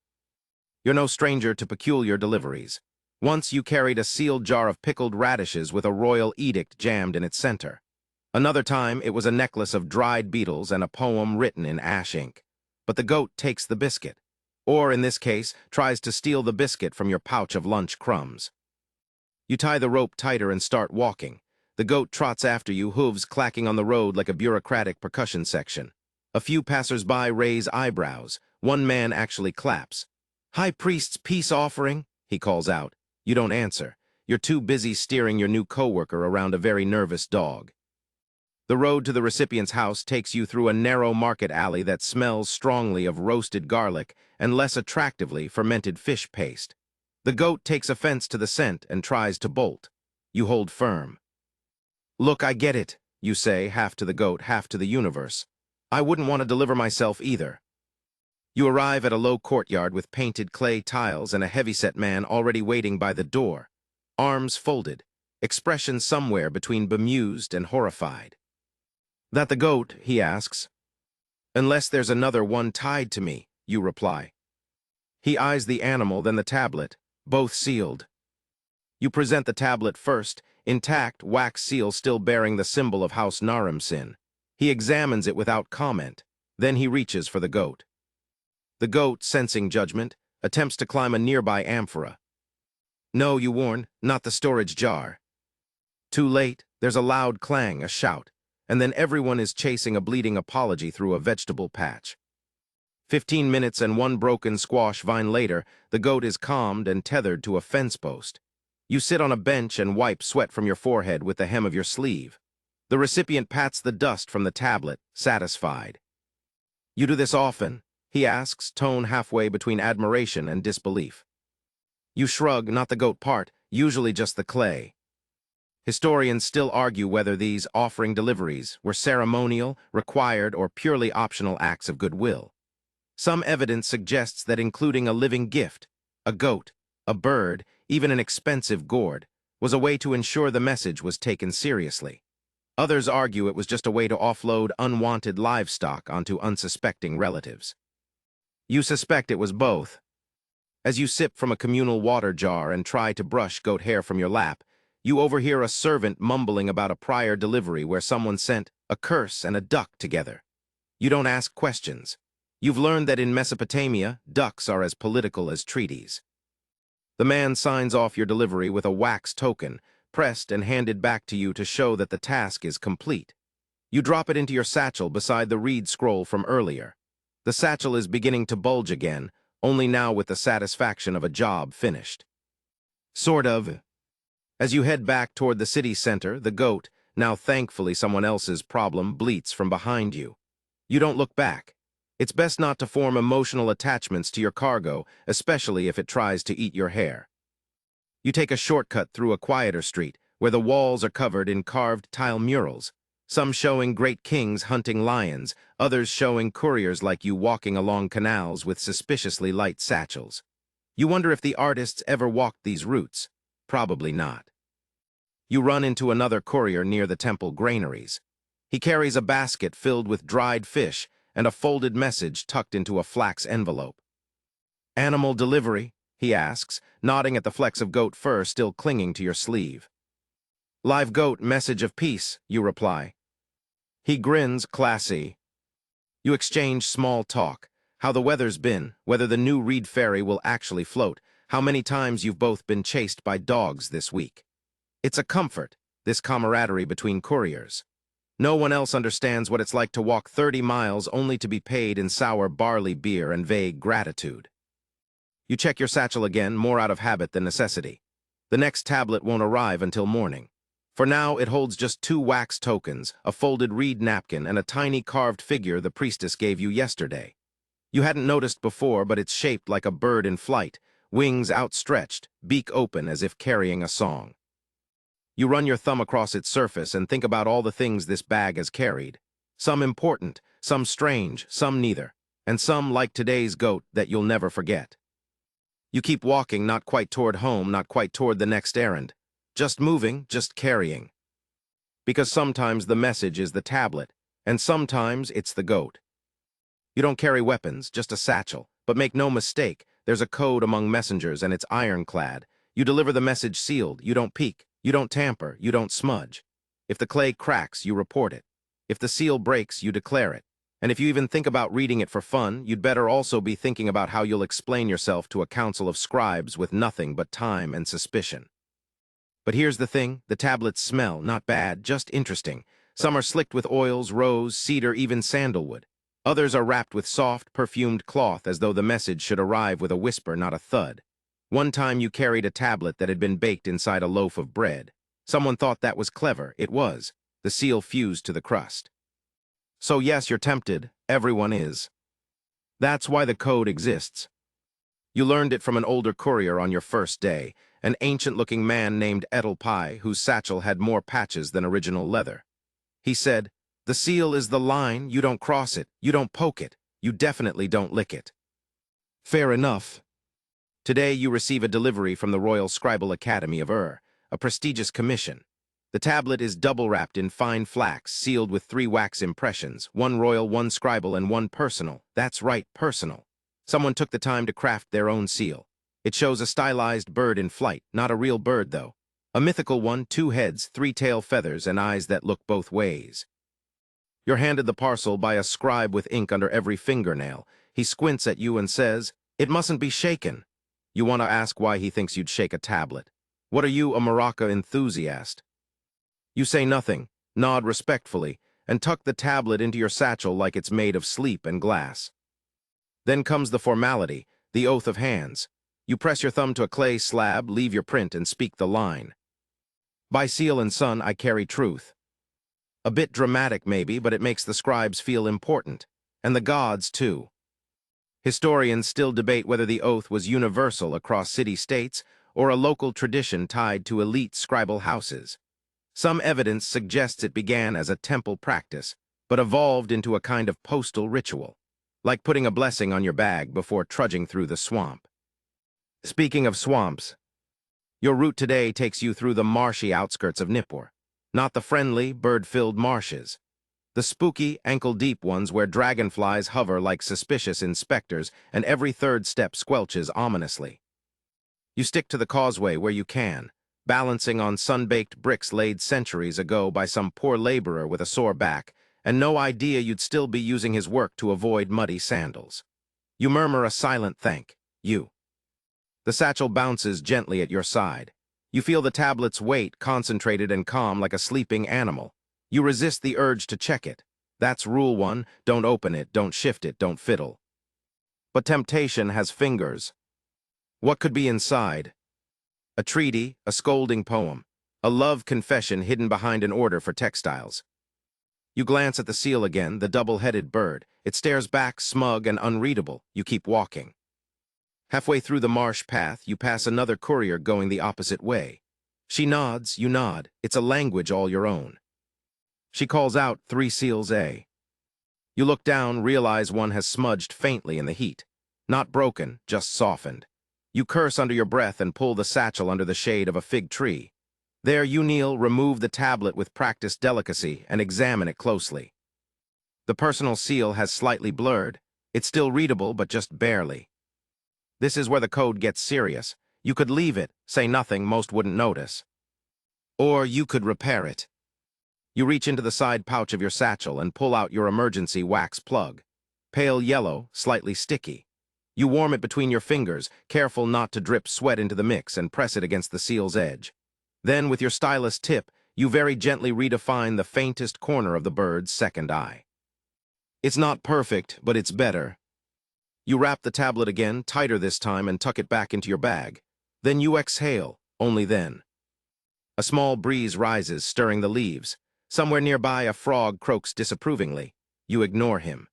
You're no stranger to peculiar deliveries. Once you carried a sealed jar of pickled radishes with a royal edict jammed in its center. Another time, it was a necklace of dried beetles and a poem written in ash ink. But the goat takes the biscuit. Or, in this case, tries to steal the biscuit from your pouch of lunch crumbs. You tie the rope tighter and start walking. The goat trots after you, hooves clacking on the road like a bureaucratic percussion section. A few passers-by raise eyebrows. One man actually claps. "High Priest's peace offering," he calls out. You don't answer. You're too busy steering your new coworker around a very nervous dog. The road to the recipient's house takes you through a narrow market alley that smells strongly of roasted garlic and less attractively fermented fish paste. The goat takes offense to the scent and tries to bolt. You hold firm. "Look, I get it," you say, half to the goat, half to the universe. "I wouldn't want to deliver myself either." You arrive at a low courtyard with painted clay tiles and a heavyset man already waiting by the door, arms folded, expression somewhere between bemused and horrified. "That the goat?" he asks. "Unless there's another one tied to me," you reply. He eyes the animal, then the tablet, both sealed. You present the tablet first, intact, wax seal still bearing the symbol of House Naram-Sin. He examines it without comment, then he reaches for the goat. The goat, sensing judgment, attempts to climb a nearby amphora. "No," you warn, "not the storage jar." Too late, there's a loud clang, a shout, and then everyone is chasing a bleeding apology through a vegetable patch. 15 minutes and one broken squash vine later, the goat is calmed and tethered to a fence post. You sit on a bench and wipe sweat from your forehead with the hem of your sleeve. The recipient pats the dust from the tablet, satisfied. "You do this often?" he asks, tone halfway between admiration and disbelief. You shrug, not the goat part, usually just the clay. Historians still argue whether these offering deliveries were ceremonial, required, or purely optional acts of goodwill. Some evidence suggests that including a living gift, a goat, a bird, even an expensive gourd, was a way to ensure the message was taken seriously. Others argue it was just a way to offload unwanted livestock onto unsuspecting relatives. You suspect it was both. As you sip from a communal water jar and try to brush goat hair from your lap, you overhear a servant mumbling about a prior delivery where someone sent a curse and a duck together. You don't ask questions. You've learned that in Mesopotamia, ducks are as political as treaties. The man signs off your delivery with a wax token, pressed and handed back to you to show that the task is complete. You drop it into your satchel beside the reed scroll from earlier. The satchel is beginning to bulge again, only now with the satisfaction of a job finished. Sort of. As you head back toward the city center, the goat, now thankfully someone else's problem, bleats from behind you. You don't look back. It's best not to form emotional attachments to your cargo, especially if it tries to eat your hair. You take a shortcut through a quieter street, where the walls are covered in carved tile murals, some showing great kings hunting lions, others showing couriers like you walking along canals with suspiciously light satchels. You wonder if the artists ever walked these routes. Probably not. You run into another courier near the temple granaries. He carries a basket filled with dried fish and a folded message tucked into a flax envelope. "Animal delivery?" he asks, nodding at the flecks of goat fur still clinging to your sleeve. "Live goat, message of peace," you reply. He grins, classy. You exchange small talk, how the weather's been, whether the new Reed ferry will actually float, how many times you've both been chased by dogs this week. It's a comfort, this camaraderie between couriers. No one else understands what it's like to walk 30 miles only to be paid in sour barley beer and vague gratitude. You check your satchel again, more out of habit than necessity. The next tablet won't arrive until morning. For now, it holds just 2 wax tokens, a folded reed napkin, and a tiny carved figure the priestess gave you yesterday. You hadn't noticed before, but it's shaped like a bird in flight, wings outstretched, beak open as if carrying a song. You run your thumb across its surface and think about all the things this bag has carried. Some important, some strange, some neither, and some, like today's goat, that you'll never forget. You keep walking, not quite toward home, not quite toward the next errand. Just moving, just carrying. Because sometimes the message is the tablet, and sometimes it's the goat. You don't carry weapons, just a satchel. But make no mistake, there's a code among messengers and it's ironclad. You deliver the message sealed, you don't peek, you don't tamper, you don't smudge. If the clay cracks, you report it. If the seal breaks, you declare it. And if you even think about reading it for fun, you'd better also be thinking about how you'll explain yourself to a council of scribes with nothing but time and suspicion. But here's the thing, the tablets smell, not bad, just interesting. Some are slicked with oils, rose, cedar, even sandalwood. Others are wrapped with soft, perfumed cloth as though the message should arrive with a whisper, not a thud. One time you carried a tablet that had been baked inside a loaf of bread. Someone thought that was clever. It was. The seal fused to the crust. So yes, you're tempted. Everyone is. That's why the code exists. You learned it from an older courier on your first day, an ancient-looking man named Edelpie, whose satchel had more patches than original leather. He said, "The seal is the line, you don't cross it, you don't poke it, you definitely don't lick it." Fair enough. Today you receive a delivery from the Royal Scribal Academy of a prestigious commission. The tablet is double-wrapped in fine flax, sealed with 3 wax impressions, 1 royal, 1 scribal, and 1 personal. That's right, personal. Someone took the time to craft their own seal. It shows a stylized bird in flight, not a real bird, though. A mythical one, 2 heads, 3 tail feathers, and eyes that look both ways. You're handed the parcel by a scribe with ink under every fingernail. He squints at you and says, "It mustn't be shaken." You want to ask why he thinks you'd shake a tablet. What are you, a maraca enthusiast? You say nothing, nod respectfully, and tuck the tablet into your satchel like it's made of sleep and glass. Then comes the formality, the oath of hands. You press your thumb to a clay slab, leave your print, and speak the line. "By seal and sun, I carry truth." A bit dramatic, maybe, but it makes the scribes feel important. And the gods, too. Historians still debate whether the oath was universal across city-states or a local tradition tied to elite scribal houses. Some evidence suggests it began as a temple practice, but evolved into a kind of postal ritual, like putting a blessing on your bag before trudging through the swamp. Speaking of swamps, your route today takes you through the marshy outskirts of Nippur, not the friendly, bird-filled marshes. The spooky, ankle-deep ones where dragonflies hover like suspicious inspectors and every third step squelches ominously. You stick to the causeway where you can, balancing on sun-baked bricks laid centuries ago by some poor laborer with a sore back, and no idea you'd still be using his work to avoid muddy sandals. You murmur a silent thank you. The satchel bounces gently at your side. You feel the tablet's weight, concentrated and calm like a sleeping animal. You resist the urge to check it. That's rule 1, don't open it, don't shift it, don't fiddle. But temptation has fingers. What could be inside? A treaty, a scolding poem, a love confession hidden behind an order for textiles. You glance at the seal again, the double-headed bird. It stares back, smug and unreadable. You keep walking. Halfway through the marsh path, you pass another courier going the opposite way. She nods, you nod. It's a language all your own. She calls out, 3 seals A. You look down, realize one has smudged faintly in the heat. Not broken, just softened. You curse under your breath and pull the satchel under the shade of a fig tree. There you kneel, remove the tablet with practiced delicacy, and examine it closely. The personal seal has slightly blurred. It's still readable, but just barely. This is where the code gets serious. You could leave it, say nothing, most wouldn't notice. Or you could repair it. You reach into the side pouch of your satchel and pull out your emergency wax plug. Pale yellow, slightly sticky. You warm it between your fingers, careful not to drip sweat into the mix, and press it against the seal's edge. Then, with your stylus tip, you very gently redefine the faintest corner of the bird's second eye. It's not perfect, but it's better. You wrap the tablet again, tighter this time, and tuck it back into your bag. Then you exhale, only then. A small breeze rises, stirring the leaves. Somewhere nearby, a frog croaks disapprovingly. You ignore him.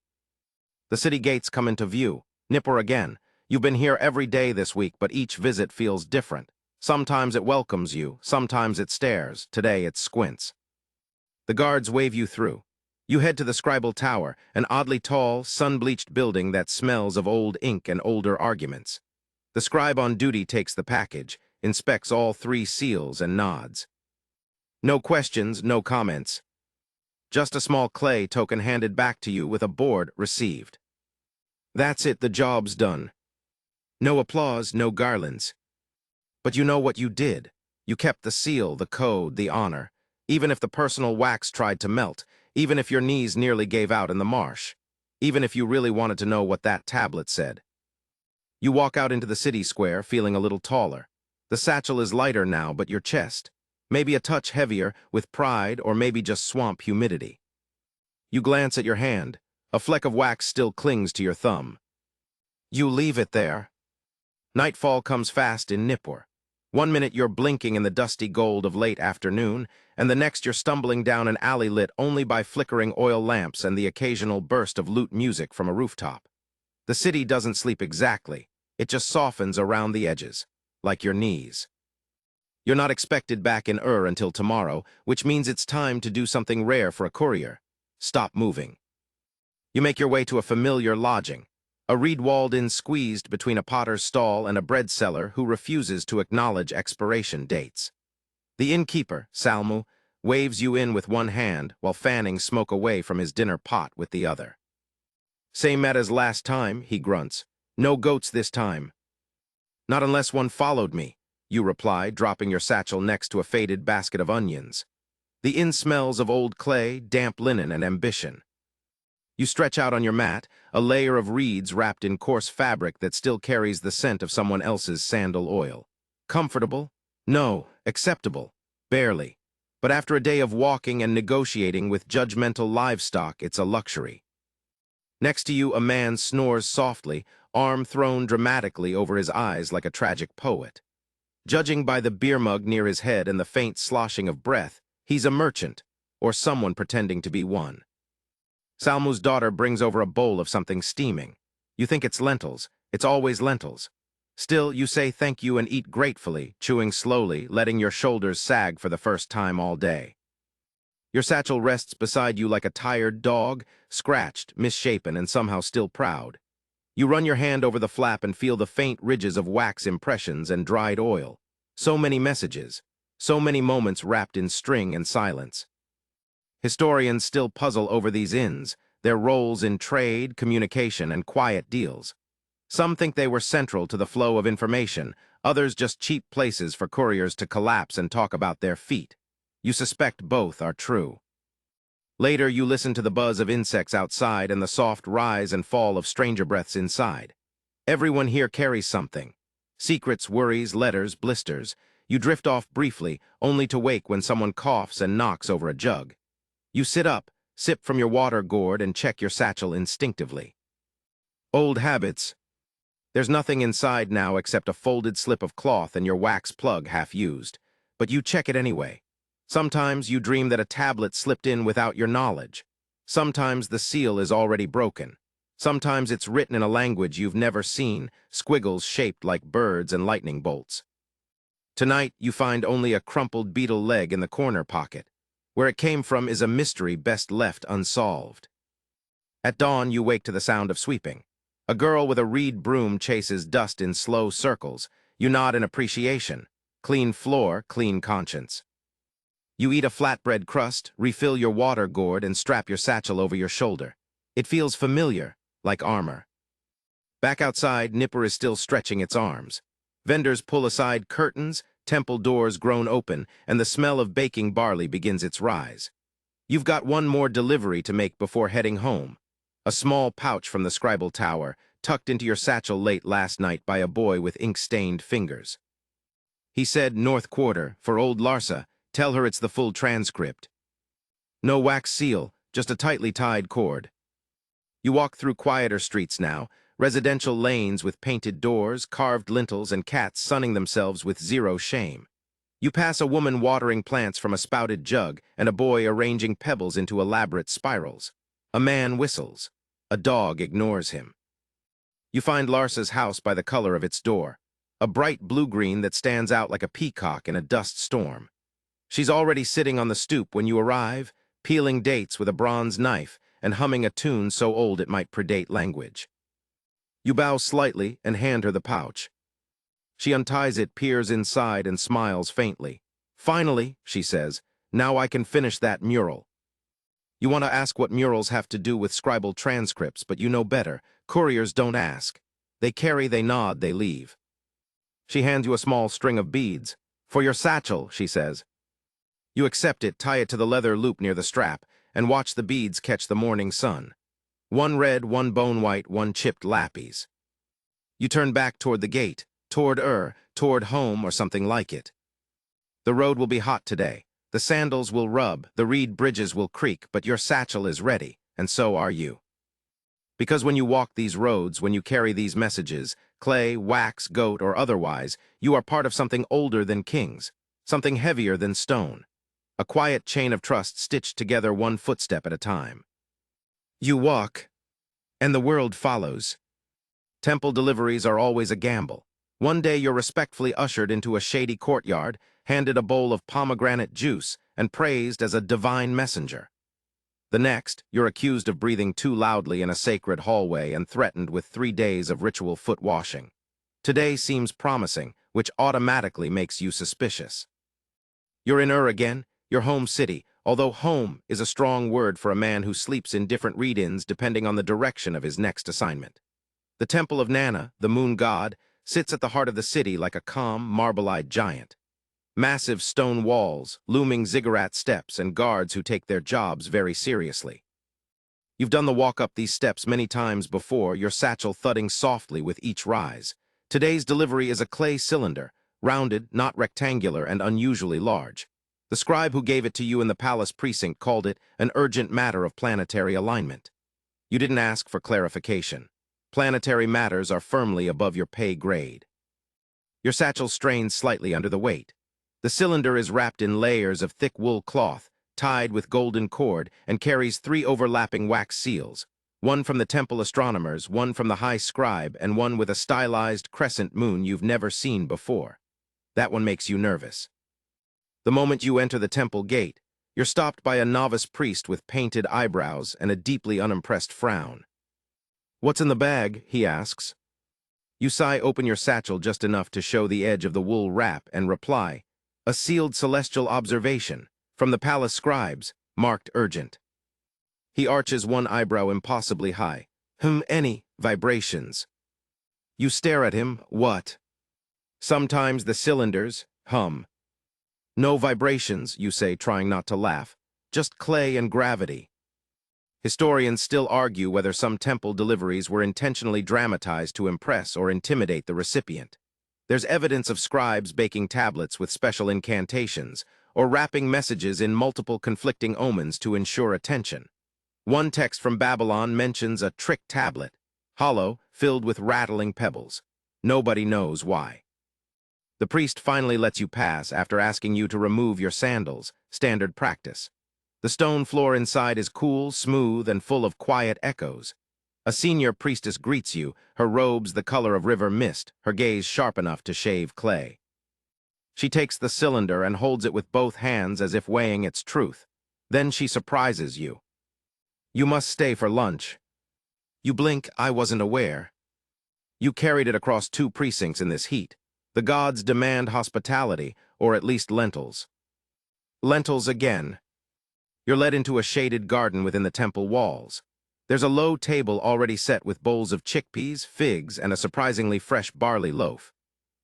The city gates come into view. Nippur again. You've been here every day this week, but each visit feels different. Sometimes it welcomes you, sometimes it stares. Today it squints. The guards wave you through. You head to the scribal tower, an oddly tall, sun-bleached building that smells of old ink and older arguments. The scribe on duty takes the package, inspects all 3 seals, and nods. No questions, no comments. Just a small clay token handed back to you with a board received. That's it, the job's done. No applause, no garlands. But you know what you did. You kept the seal, the code, the honor. Even if the personal wax tried to melt, even if your knees nearly gave out in the marsh, even if you really wanted to know what that tablet said. You walk out into the city square feeling a little taller. The satchel is lighter now, but your chest, maybe a touch heavier with pride or maybe just swamp humidity. You glance at your hand. A fleck of wax still clings to your thumb. You leave it there. Nightfall comes fast in Nippur. 1 minute you're blinking in the dusty gold of late afternoon, and the next you're stumbling down an alley lit only by flickering oil lamps and the occasional burst of lute music from a rooftop. The city doesn't sleep exactly. It just softens around the edges, like your knees. You're not expected back in until tomorrow, which means it's time to do something rare for a courier. Stop moving. You make your way to a familiar lodging, a reed-walled-in squeezed between a potter's stall and a bread seller who refuses to acknowledge expiration dates. The innkeeper, Salmu, waves you in with one hand while fanning smoke away from his dinner pot with the other. Same mat as last time, he grunts. No goats this time. Not unless one followed me, you reply, dropping your satchel next to a faded basket of onions. The inn smells of old clay, damp linen, and ambition. You stretch out on your mat, a layer of reeds wrapped in coarse fabric that still carries the scent of someone else's sandal oil. Comfortable? No. Acceptable? Barely. But after a day of walking and negotiating with judgmental livestock, it's a luxury. Next to you, a man snores softly, arm thrown dramatically over his eyes like a tragic poet. Judging by the beer mug near his head and the faint sloshing of breath, he's a merchant, or someone pretending to be one. Salmu's daughter brings over a bowl of something steaming. You think it's lentils. It's always lentils. Still, you say thank you and eat gratefully, chewing slowly, letting your shoulders sag for the first time all day. Your satchel rests beside you like a tired dog, scratched, misshapen, and somehow still proud. You run your hand over the flap and feel the faint ridges of wax impressions and dried oil. So many messages, so many moments wrapped in string and silence. Historians still puzzle over these inns, their roles in trade, communication, and quiet deals. Some think they were central to the flow of information, others just cheap places for couriers to collapse and talk about their feet. You suspect both are true. Later, you listen to the buzz of insects outside and the soft rise and fall of stranger breaths inside. Everyone here carries something. Secrets, worries, letters, blisters. You drift off briefly, only to wake when someone coughs and knocks over a jug. You sit up, sip from your water gourd, and check your satchel instinctively. Old habits. There's nothing inside now except a folded slip of cloth and your wax plug half used, but you check it anyway. Sometimes you dream that a tablet slipped in without your knowledge. Sometimes the seal is already broken. Sometimes it's written in a language you've never seen, squiggles shaped like birds and lightning bolts. Tonight, you find only a crumpled beetle leg in the corner pocket. Where it came from is a mystery best left unsolved. At dawn, you wake to the sound of sweeping. A girl with a reed broom chases dust in slow circles. You nod in appreciation. Clean floor, clean conscience. You eat a flatbread crust, refill your water gourd, and strap your satchel over your shoulder. It feels familiar, like armor. Back outside, Nippur is still stretching its arms. Vendors pull aside curtains, temple doors groan open, and the smell of baking barley begins its rise. You've got one more delivery to make before heading home. A small pouch from the scribal tower, tucked into your satchel late last night by a boy with ink-stained fingers. He said, North Quarter, for old Larsa, tell her it's the full transcript. No wax seal, just a tightly tied cord. You walk through quieter streets now, residential lanes with painted doors, carved lintels, and cats sunning themselves with zero shame. You pass a woman watering plants from a spouted jug and a boy arranging pebbles into elaborate spirals. A man whistles. A dog ignores him. You find Larsa's house by the color of its door, a bright blue-green that stands out like a peacock in a dust storm. She's already sitting on the stoop when you arrive, peeling dates with a bronze knife and humming a tune so old it might predate language. You bow slightly and hand her the pouch. She unties it, peers inside, and smiles faintly. Finally, she says, Now I can finish that mural. You want to ask what murals have to do with scribal transcripts, but you know better. Couriers don't ask. They carry, they nod, they leave. She hands you a small string of beads. For your satchel, she says. You accept it, tie it to the leather loop near the strap, and watch the beads catch the morning sun. One red, one bone white, one chipped lappies. You turn back toward the gate, toward home or something like it. The road will be hot today. The sandals will rub, the reed bridges will creak, but your satchel is ready, and so are you. Because when you walk these roads, when you carry these messages, clay, wax, goat, or otherwise, you are part of something older than kings, something heavier than stone. A quiet chain of trust stitched together one footstep at a time. You walk, and the world follows. Temple deliveries are always a gamble. One day you're respectfully ushered into a shady courtyard, handed a bowl of pomegranate juice, and praised as a divine messenger. The next, you're accused of breathing too loudly in a sacred hallway and threatened with 3 days of ritual foot washing. Today seems promising, which automatically makes you suspicious. You're in again, your home city, although home is a strong word for a man who sleeps in different read-ins depending on the direction of his next assignment. The temple of Nana, the moon god, sits at the heart of the city like a calm, marble-eyed giant. Massive stone walls, looming ziggurat steps, and guards who take their jobs very seriously. You've done the walk up these steps many times before, your satchel thudding softly with each rise. Today's delivery is a clay cylinder, rounded, not rectangular, and unusually large. The scribe who gave it to you in the palace precinct called it an urgent matter of planetary alignment. You didn't ask for clarification. Planetary matters are firmly above your pay grade. Your satchel strains slightly under the weight. The cylinder is wrapped in layers of thick wool cloth, tied with golden cord, and carries 3 overlapping wax seals, one from the temple astronomers, one from the high scribe, and one with a stylized crescent moon you've never seen before. That one makes you nervous. The moment you enter the temple gate, you're stopped by a novice priest with painted eyebrows and a deeply unimpressed frown. "What's in the bag?" he asks. You sigh open your satchel just enough to show the edge of the wool wrap and reply, "A sealed celestial observation, from the palace scribes, marked urgent." He arches one eyebrow impossibly high. Any vibrations?" You stare at him. "What?" "Sometimes the cylinders hum." "No vibrations," you say, trying not to laugh. "Just clay and gravity." Historians still argue whether some temple deliveries were intentionally dramatized to impress or intimidate the recipient. There's evidence of scribes baking tablets with special incantations, or wrapping messages in multiple conflicting omens to ensure attention. One text from Babylon mentions a trick tablet, hollow, filled with rattling pebbles. Nobody knows why. The priest finally lets you pass after asking you to remove your sandals, standard practice. The stone floor inside is cool, smooth, and full of quiet echoes. A senior priestess greets you, her robes the color of river mist, her gaze sharp enough to shave clay. She takes the cylinder and holds it with both hands as if weighing its truth. Then she surprises you. "You must stay for lunch." You blink. "I wasn't aware." You carried it across 2 precincts in this heat. The gods demand hospitality, or at least lentils. Lentils again. You're led into a shaded garden within the temple walls. There's a low table already set with bowls of chickpeas, figs, and a surprisingly fresh barley loaf.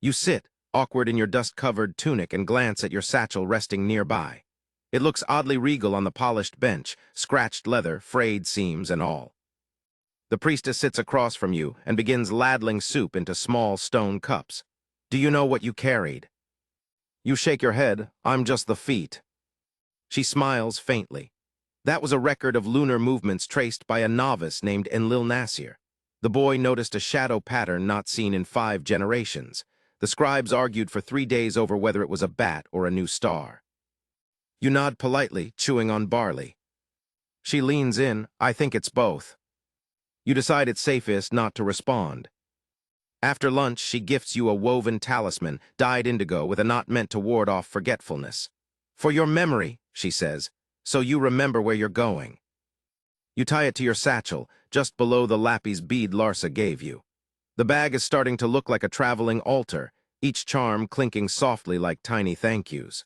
You sit, awkward in your dust-covered tunic, and glance at your satchel resting nearby. It looks oddly regal on the polished bench, scratched leather, frayed seams, and all. The priestess sits across from you and begins ladling soup into small stone cups. "Do you know what you carried?" You shake your head. "I'm just the feet." She smiles faintly. That was a record of lunar movements traced by a novice named Enlil Nasir. The boy noticed a shadow pattern not seen in 5 generations. The scribes argued for 3 days over whether it was a bat or a new star. You nod politely, chewing on barley. She leans in. "I think it's both." You decide it's safest not to respond. After lunch, she gifts you a woven talisman, dyed indigo, with a knot meant to ward off forgetfulness. "For your memory," she says, "so you remember where you're going." You tie it to your satchel, just below the lapis bead Larsa gave you. The bag is starting to look like a traveling altar, each charm clinking softly like tiny thank yous.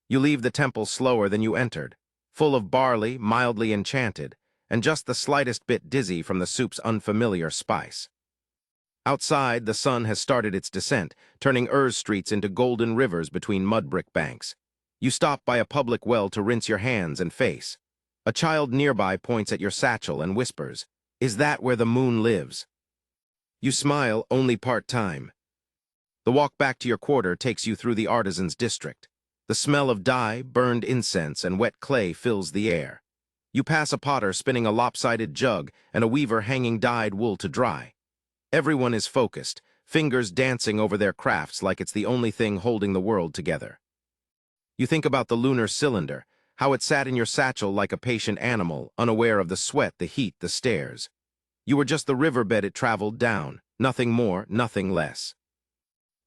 You leave the temple slower than you entered, full of barley, mildly enchanted, and just the slightest bit dizzy from the soup's unfamiliar spice. Outside, the sun has started its descent, turning Ur's streets into golden rivers between mud brick banks. You stop by a public well to rinse your hands and face. A child nearby points at your satchel and whispers, "Is that where the moon lives?" You smile, only part-time. The walk back to your quarter takes you through the artisan's district. The smell of dye, burned incense, and wet clay fills the air. You pass a potter spinning a lopsided jug and a weaver hanging dyed wool to dry. Everyone is focused, fingers dancing over their crafts like it's the only thing holding the world together. You think about the lunar cylinder, how it sat in your satchel like a patient animal, unaware of the sweat, the heat, the stares. You were just the riverbed it traveled down, nothing more, nothing less.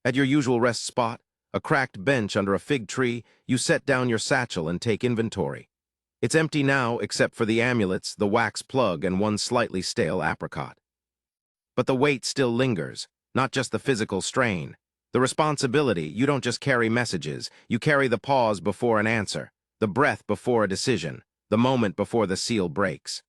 At your usual rest spot, a cracked bench under a fig tree, you set down your satchel and take inventory. It's empty now except for the amulets, the wax plug, and one slightly stale apricot. But the weight still lingers, not just the physical strain. The responsibility, you don't just carry messages, you carry the pause before an answer, the breath before a decision, the moment before the seal breaks.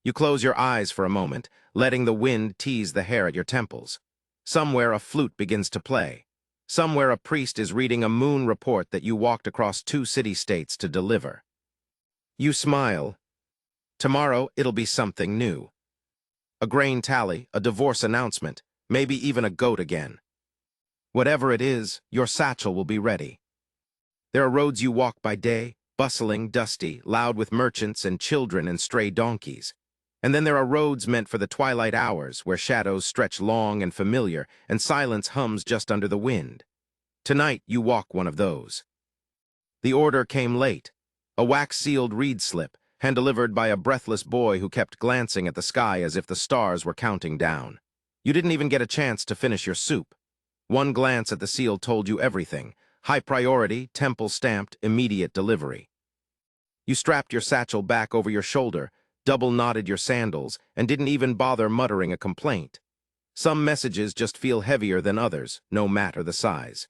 You close your eyes for a moment, letting the wind tease the hair at your temples. Somewhere a flute begins to play. Somewhere a priest is reading a moon report that you walked across 2 city-states to deliver. You smile. Tomorrow it'll be something new. A grain tally, a divorce announcement, maybe even a goat again. Whatever it is, your satchel will be ready. There are roads you walk by day, bustling, dusty, loud with merchants and children and stray donkeys. And then there are roads meant for the twilight hours, where shadows stretch long and familiar, and silence hums just under the wind. Tonight you walk one of those. The order came late. A wax-sealed reed slip, hand-delivered by a breathless boy who kept glancing at the sky as if the stars were counting down. You didn't even get a chance to finish your soup. One glance at the seal told you everything. High priority, temple-stamped, immediate delivery. You strapped your satchel back over your shoulder, double-knotted your sandals, and didn't even bother muttering a complaint. Some messages just feel heavier than others, no matter the size.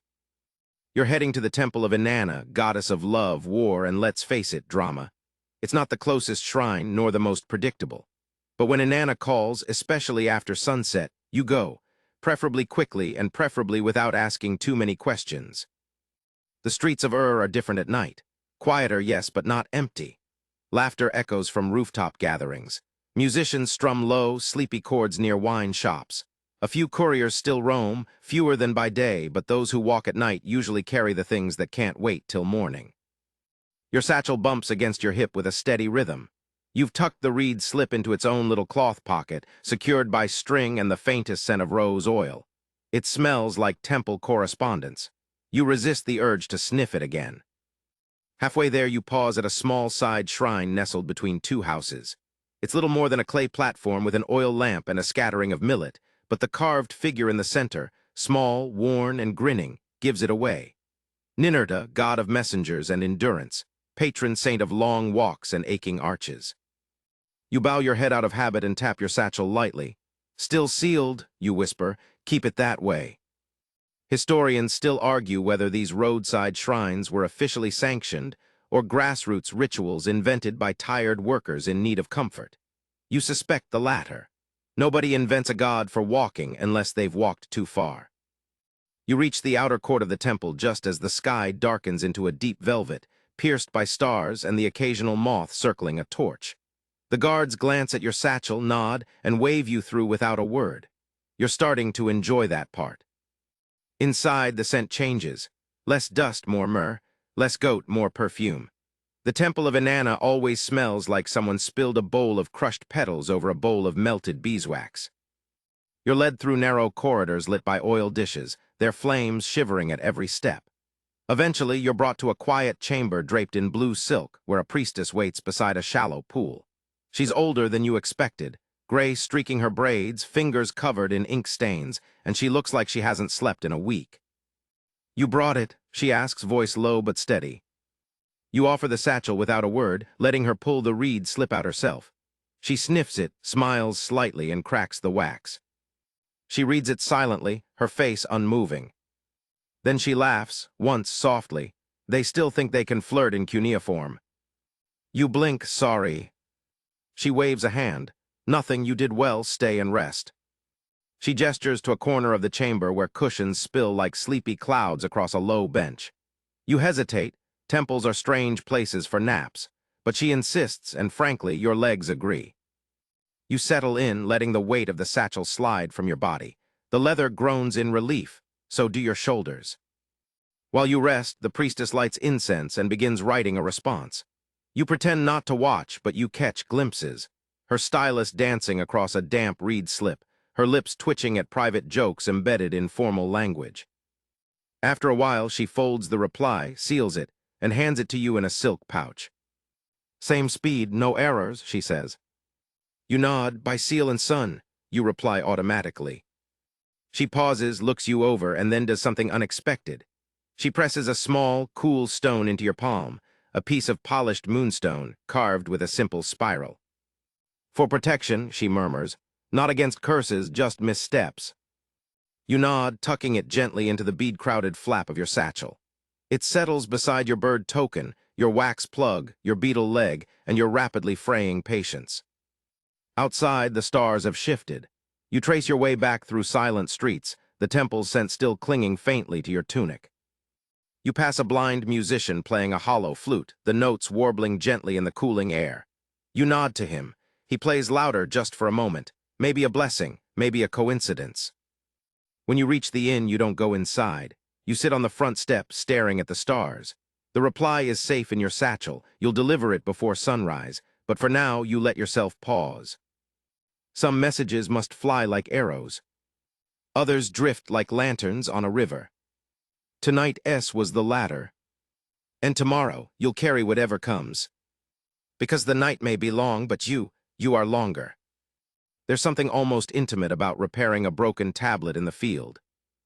You're heading to the temple of Inanna, goddess of love, war, and let's face it, drama. It's not the closest shrine, nor the most predictable. But when Inanna calls, especially after sunset, you go, preferably quickly and preferably without asking too many questions. The streets of Ur are different at night. Quieter, yes, but not empty. Laughter echoes from rooftop gatherings. Musicians strum low, sleepy chords near wine shops. A few couriers still roam, fewer than by day, but those who walk at night usually carry the things that can't wait till morning. Your satchel bumps against your hip with a steady rhythm. You've tucked the reed slip into its own little cloth pocket, secured by string and the faintest scent of rose oil. It smells like temple correspondence. You resist the urge to sniff it again. Halfway there, you pause at a small side shrine nestled between 2 houses. It's little more than a clay platform with an oil lamp and a scattering of millet, but the carved figure in the center, small, worn, and grinning, gives it away. Ninurta, god of messengers and endurance, patron saint of long walks and aching arches. You bow your head out of habit and tap your satchel lightly. "Still sealed," you whisper, "keep it that way." Historians still argue whether these roadside shrines were officially sanctioned or grassroots rituals invented by tired workers in need of comfort. You suspect the latter. Nobody invents a god for walking unless they've walked too far. You reach the outer court of the temple just as the sky darkens into a deep velvet, pierced by stars and the occasional moth circling a torch. The guards glance at your satchel, nod, and wave you through without a word. You're starting to enjoy that part. Inside, the scent changes. Less dust, more myrrh. Less goat, more perfume. The temple of Inanna always smells like someone spilled a bowl of crushed petals over a bowl of melted beeswax. You're led through narrow corridors lit by oil dishes, their flames shivering at every step. Eventually, you're brought to a quiet chamber draped in blue silk, where a priestess waits beside a shallow pool. She's older than you expected, gray streaking her braids, fingers covered in ink stains, and she looks like she hasn't slept in a week. "You brought it?" she asks, voice low but steady. You offer the satchel without a word, letting her pull the reed slip out herself. She sniffs it, smiles slightly, and cracks the wax. She reads it silently, her face unmoving. Then she laughs, once softly, They still think they can flirt in cuneiform. You blink, sorry. She waves a hand. Nothing, you did well, stay and rest. She gestures to a corner of the chamber where cushions spill like sleepy clouds across a low bench. You hesitate. Temples are strange places for naps. But she insists, and frankly, your legs agree. You settle in, letting the weight of the satchel slide from your body. The leather groans in relief, so do your shoulders. While you rest, the priestess lights incense and begins writing a response. You pretend not to watch, but you catch glimpses. Her stylus dancing across a damp reed slip, her lips twitching at private jokes embedded in formal language. After a while, she folds the reply, seals it, and hands it to you in a silk pouch. Same speed, no errors, she says. You nod, by seal and sun, you reply automatically. She pauses, looks you over, and then does something unexpected. She presses a small, cool stone into your palm, a piece of polished moonstone, carved with a simple spiral. For protection, she murmurs, not against curses, just missteps. You nod, tucking it gently into the bead-crowded flap of your satchel. It settles beside your bird token, your wax plug, your beetle leg, and your rapidly fraying patience. Outside, the stars have shifted. You trace your way back through silent streets, the temple's scent still clinging faintly to your tunic. You pass a blind musician playing a hollow flute, the notes warbling gently in the cooling air. You nod to him. He plays louder just for a moment, maybe a blessing, maybe a coincidence. When you reach the inn, you don't go inside. You sit on the front step, staring at the stars. The reply is safe in your satchel. You'll deliver it before sunrise, but for now, you let yourself pause. Some messages must fly like arrows. Others drift like lanterns on a river. Tonight S was the latter. And tomorrow, you'll carry whatever comes. Because the night may be long, but you are longer. There's something almost intimate about repairing a broken tablet in the field.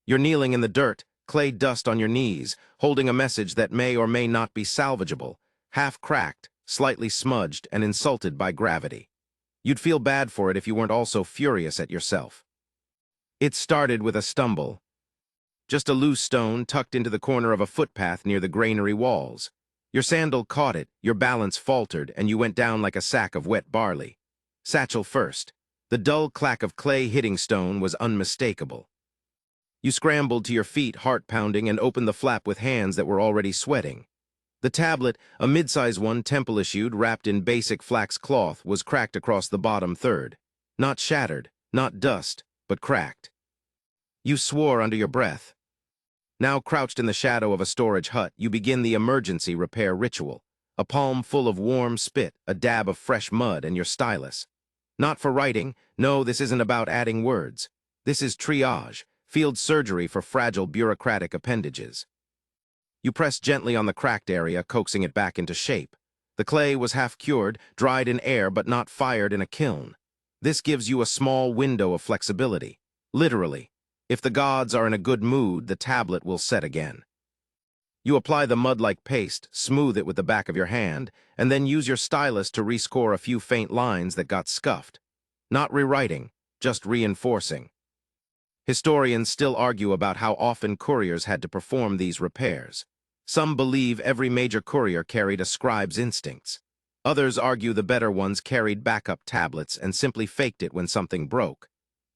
You're kneeling in the dirt, clay dust on your knees, holding a message that may or may not be salvageable, half-cracked, slightly smudged, and insulted by gravity. You'd feel bad for it if you weren't also furious at yourself. It started with a stumble. Just a loose stone tucked into the corner of a footpath near the granary walls. Your sandal caught it, your balance faltered, and you went down like a sack of wet barley. Satchel first. The dull clack of clay hitting stone was unmistakable. You scrambled to your feet, heart pounding, and opened the flap with hands that were already sweating. The tablet, a mid-size one, temple-issued, wrapped in basic flax cloth, was cracked across the bottom third. Not shattered, not dust, but cracked. You swore under your breath. Now crouched in the shadow of a storage hut, you begin the emergency repair ritual. A palm full of warm spit, a dab of fresh mud, and your stylus. Not for writing. No, this isn't about adding words. This is triage, field surgery for fragile bureaucratic appendages. You press gently on the cracked area, coaxing it back into shape. The clay was half cured, dried in air but not fired in a kiln. This gives you a small window of flexibility. Literally, if the gods are in a good mood, the tablet will set again. You apply the mud-like paste, smooth it with the back of your hand, and then use your stylus to rescore a few faint lines that got scuffed. Not rewriting, just reinforcing. Historians still argue about how often couriers had to perform these repairs. Some believe every major courier carried a scribe's instincts. Others argue the better ones carried backup tablets and simply faked it when something broke.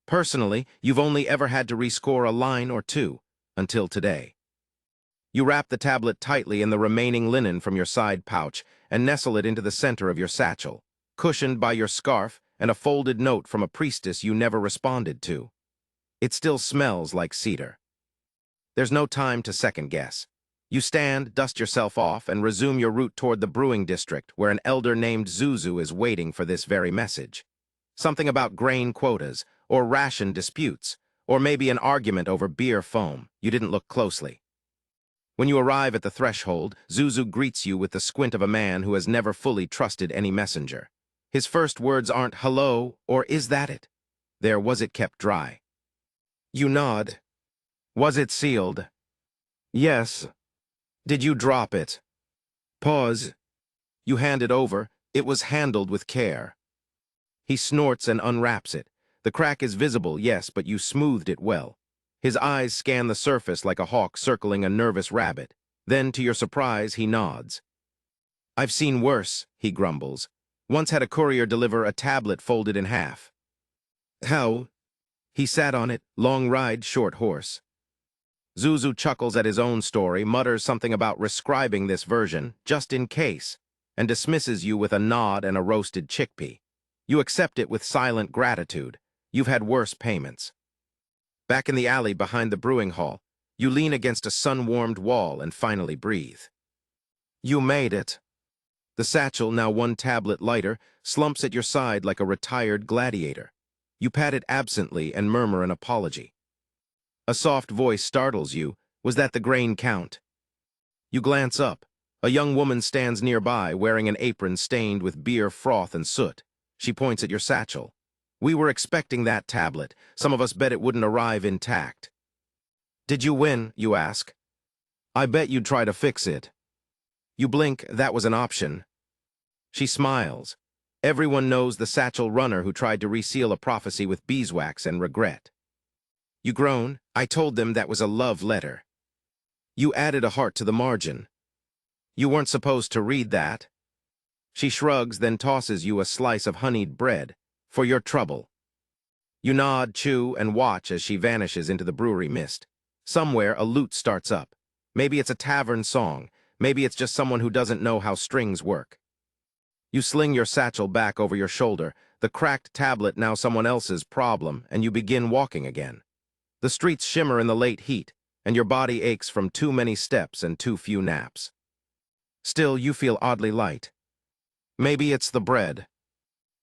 Personally, you've only ever had to rescore a line or two, until today. You wrap the tablet tightly in the remaining linen from your side pouch and nestle it into the center of your satchel, cushioned by your scarf and a folded note from a priestess you never responded to. It still smells like cedar. There's no time to second-guess. You stand, dust yourself off, and resume your route toward the brewing district, where an elder named Zuzu is waiting for this very message. Something about grain quotas, or ration disputes, or maybe an argument over beer foam. You didn't look closely. When you arrive at the threshold, Zuzu greets you with the squint of a man who has never fully trusted any messenger. His first words aren't hello or is that it? They're was it kept dry. You nod. Was it sealed? Yes. Did you drop it? Pause. You hand it over. It was handled with care. He snorts and unwraps it. The crack is visible, yes, but you smoothed it well. His eyes scan the surface like a hawk circling a nervous rabbit. Then, to your surprise, he nods. I've seen worse, he grumbles. Once had a courier deliver a tablet folded in half. How? He sat on it, long ride, short horse. Zuzu chuckles at his own story, mutters something about rescribing this version, just in case, and dismisses you with a nod and a roasted chickpea. You accept it with silent gratitude. You've had worse payments. Back in the alley behind the brewing hall, you lean against a sun-warmed wall and finally breathe. You made it. The satchel, now one tablet lighter, slumps at your side like a retired gladiator. You pat it absently and murmur an apology. A soft voice startles you. Was that the grain count? You glance up. A young woman stands nearby, wearing an apron stained with beer froth and soot. She points at your satchel. We were expecting that tablet. Some of us bet it wouldn't arrive intact. Did you win, you ask? I bet you'd try to fix it. You blink, that was an option. She smiles. Everyone knows the satchel runner who tried to reseal a prophecy with beeswax and regret. You groan. I told them that was a love letter. You added a heart to the margin. You weren't supposed to read that. She shrugs, then tosses you a slice of honeyed bread. For your trouble. You nod, chew, and watch as she vanishes into the brewery mist. Somewhere, a lute starts up. Maybe it's a tavern song. Maybe it's just someone who doesn't know how strings work. You sling your satchel back over your shoulder, the cracked tablet now someone else's problem, and you begin walking again. The streets shimmer in the late heat, and your body aches from too many steps and too few naps. Still, you feel oddly light. Maybe it's the bread.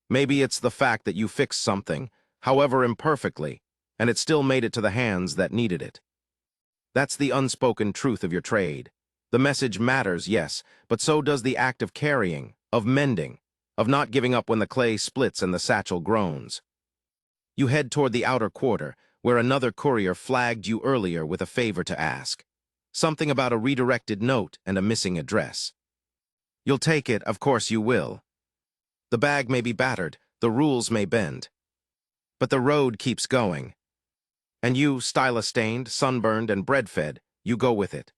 Maybe it's the fact that you fixed something, however imperfectly, and it still made it to the hands that needed it. That's the unspoken truth of your trade. The message matters, yes, but so does the act of carrying, of mending, of not giving up when the clay splits and the satchel groans. You head toward the outer quarter, where another courier flagged you earlier with a favor to ask. Something about a redirected note and a missing address. You'll take it, of course you will. The bag may be battered, the rules may bend. But the road keeps going. And you, stylus-stained, sunburned, and bread-fed, you go with it.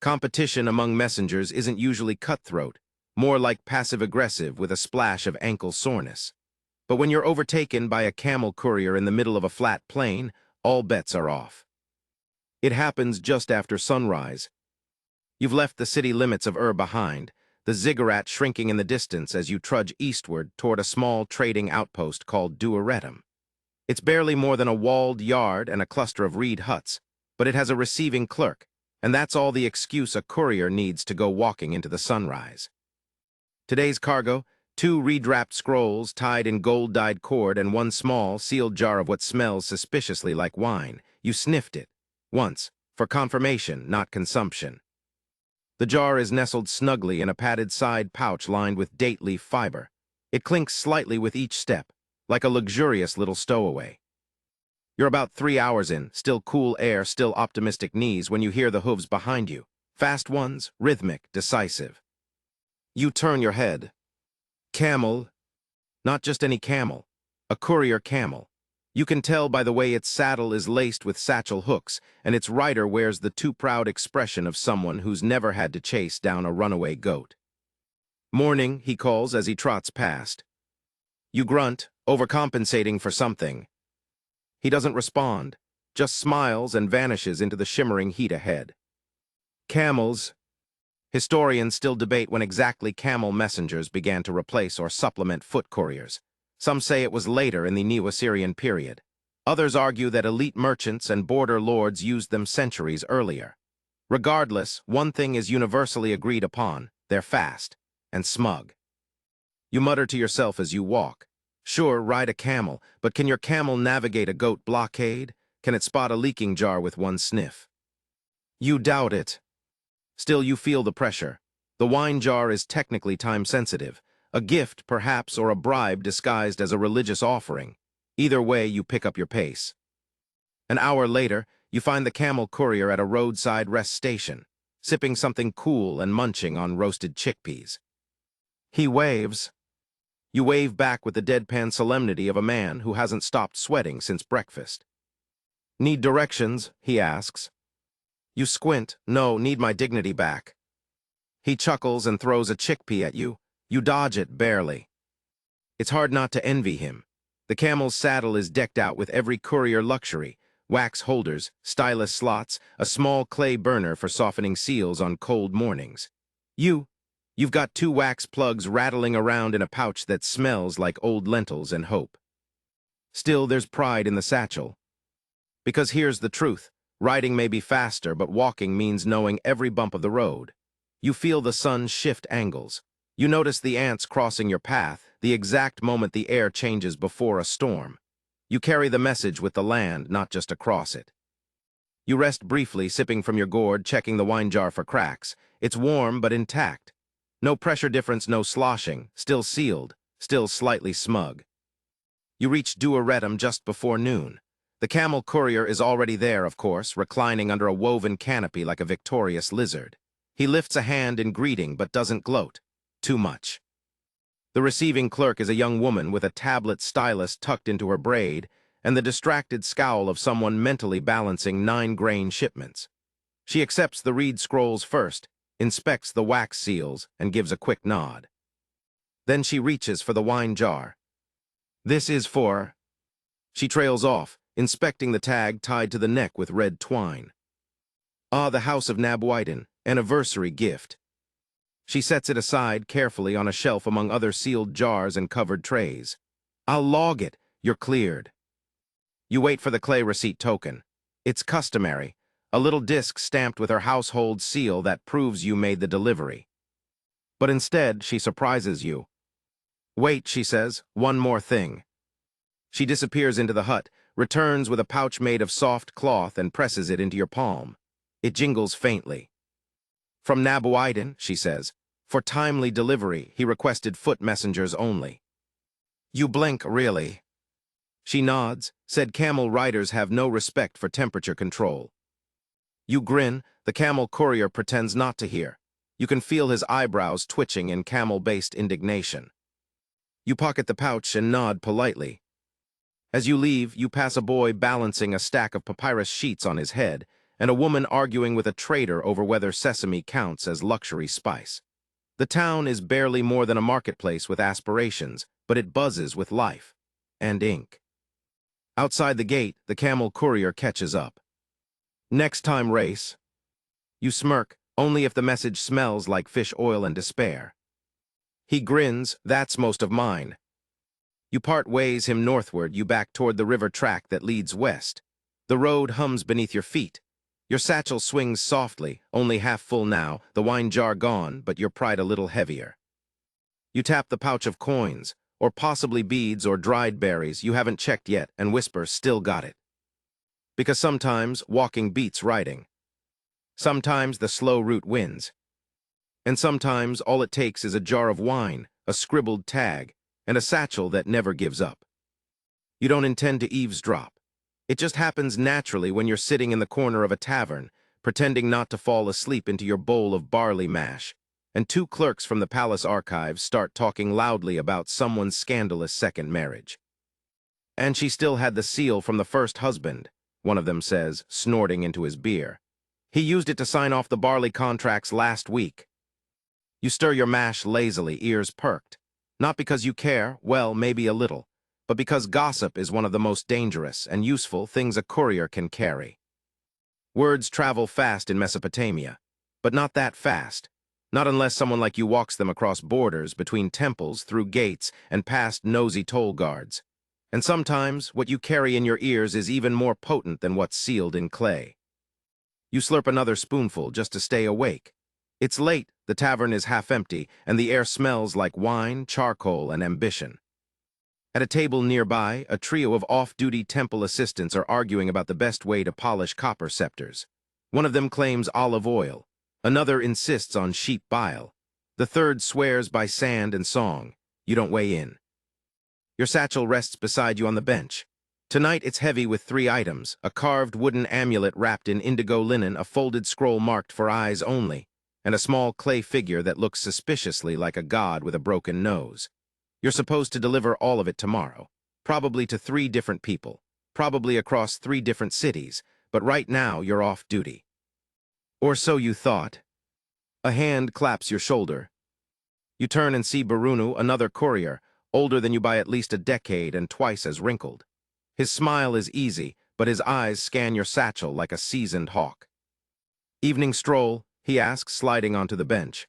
Competition among messengers isn't usually cutthroat, more like passive-aggressive with a splash of ankle soreness. But when you're overtaken by a camel courier in the middle of a flat plain, all bets are off. It happens just after sunrise. You've left the city limits of behind, the ziggurat shrinking in the distance as you trudge eastward toward a small trading outpost called Duaretum. It's barely more than a walled yard and a cluster of reed huts, but it has a receiving clerk, and that's all the excuse a courier needs to go walking into the sunrise. Today's cargo, 2 reed-wrapped scrolls tied in gold-dyed cord and 1 small, sealed jar of what smells suspiciously like wine. You sniffed it, once, for confirmation, not consumption. The jar is nestled snugly in a padded side pouch lined with date leaf fiber. It clinks slightly with each step, like a luxurious little stowaway. You're about 3 hours in, still cool air, still optimistic knees when you hear the hooves behind you. Fast ones, rhythmic, decisive. You turn your head. Camel. Not just any camel. A courier camel. You can tell by the way its saddle is laced with satchel hooks, and its rider wears the too proud expression of someone who's never had to chase down a runaway goat. Morning, he calls as he trots past. You grunt, overcompensating for something. He doesn't respond, just smiles and vanishes into the shimmering heat ahead. Camels. Historians still debate when exactly camel messengers began to replace or supplement foot couriers. Some say it was later in the Neo-Assyrian period. Others argue that elite merchants and border lords used them centuries earlier. Regardless, one thing is universally agreed upon: they're fast and smug. You mutter to yourself as you walk. Sure, ride a camel, but can your camel navigate a goat blockade? Can it spot a leaking jar with one sniff? You doubt it. Still, you feel the pressure. The wine jar is technically time-sensitive. A gift, perhaps, or a bribe disguised as a religious offering. Either way, you pick up your pace. An hour later, you find the camel courier at a roadside rest station, sipping something cool and munching on roasted chickpeas. He waves. You wave back with the deadpan solemnity of a man who hasn't stopped sweating since breakfast. Need directions? He asks. You squint. No, need my dignity back. He chuckles and throws a chickpea at you. You dodge it barely. It's hard not to envy him. The camel's saddle is decked out with every courier luxury: wax holders, stylus slots, a small clay burner for softening seals on cold mornings. You've got 2 wax plugs rattling around in a pouch that smells like old lentils and hope. Still, there's pride in the satchel. Because here's the truth: riding may be faster, but walking means knowing every bump of the road. You feel the sun shift angles. You notice the ants crossing your path, the exact moment the air changes before a storm. You carry the message with the land, not just across it. You rest briefly, sipping from your gourd, checking the wine jar for cracks. It's warm but intact. No pressure difference, no sloshing, still sealed, still slightly smug. You reach Duaretum just before noon. The camel courier is already there, of course, reclining under a woven canopy like a victorious lizard. He lifts a hand in greeting but doesn't gloat. Too much. The receiving clerk is a young woman with a tablet stylus tucked into her braid and the distracted scowl of someone mentally balancing 9 grain shipments. She accepts the reed scrolls first, inspects the wax seals, and gives a quick nod. Then she reaches for the wine jar. This is for... She trails off, inspecting the tag tied to the neck with red twine. Ah, the House of Nabwiden, anniversary gift. She sets it aside carefully on a shelf among other sealed jars and covered trays. I'll log it. You're cleared. You wait for the clay receipt token. It's customary, a little disc stamped with her household seal that proves you made the delivery. But instead, she surprises you. Wait, she says, one more thing. She disappears into the hut, returns with a pouch made of soft cloth and presses it into your palm. It jingles faintly. From Nabwiden, she says. For timely delivery, he requested foot messengers only. You blink, really. She nods, said camel riders have no respect for temperature control. You grin, the camel courier pretends not to hear. You can feel his eyebrows twitching in camel-based indignation. You pocket the pouch and nod politely. As you leave, you pass a boy balancing a stack of papyrus sheets on his head, and a woman arguing with a trader over whether sesame counts as luxury spice. The town is barely more than a marketplace with aspirations, but it buzzes with life and ink. Outside the gate, the camel courier catches up. Next time, race. You smirk, only if the message smells like fish oil and despair. He grins, that's most of mine. You part ways him northward, you back toward the river track that leads west. The road hums beneath your feet. Your satchel swings softly, only half full now, the wine jar gone, but your pride a little heavier. You tap the pouch of coins, or possibly beads or dried berries you haven't checked yet, and whisper, still got it. Because sometimes walking beats riding. Sometimes the slow route wins. And sometimes all it takes is a jar of wine, a scribbled tag, and a satchel that never gives up. You don't intend to eavesdrop. It just happens naturally when you're sitting in the corner of a tavern, pretending not to fall asleep into your bowl of barley mash, and 2 clerks from the palace archives start talking loudly about someone's scandalous second marriage. And she still had the seal from the first husband, one of them says, snorting into his beer. He used it to sign off the barley contracts last week. You stir your mash lazily, ears perked. Not because you care, well, maybe a little, but because gossip is one of the most dangerous and useful things a courier can carry. Words travel fast in Mesopotamia, but not that fast. Not unless someone like you walks them across borders, between temples, through gates, and past nosy toll guards. And sometimes what you carry in your ears is even more potent than what's sealed in clay. You slurp another spoonful just to stay awake. It's late, the tavern is half empty, and the air smells like wine, charcoal, and ambition. At a table nearby, a trio of off-duty temple assistants are arguing about the best way to polish copper scepters. One of them claims olive oil. Another insists on sheep bile. The third swears by sand and song. You don't weigh in. Your satchel rests beside you on the bench. Tonight it's heavy with 3 items: a carved wooden amulet wrapped in indigo linen, a folded scroll marked for eyes only, and a small clay figure that looks suspiciously like a god with a broken nose. You're supposed to deliver all of it tomorrow, probably to 3 different people, probably across 3 different cities, but right now you're off duty. Or so you thought. A hand claps your shoulder. You turn and see Barunu, another courier, older than you by at least a decade and twice as wrinkled. His smile is easy, but his eyes scan your satchel like a seasoned hawk. "Evening stroll?" he asks, sliding onto the bench.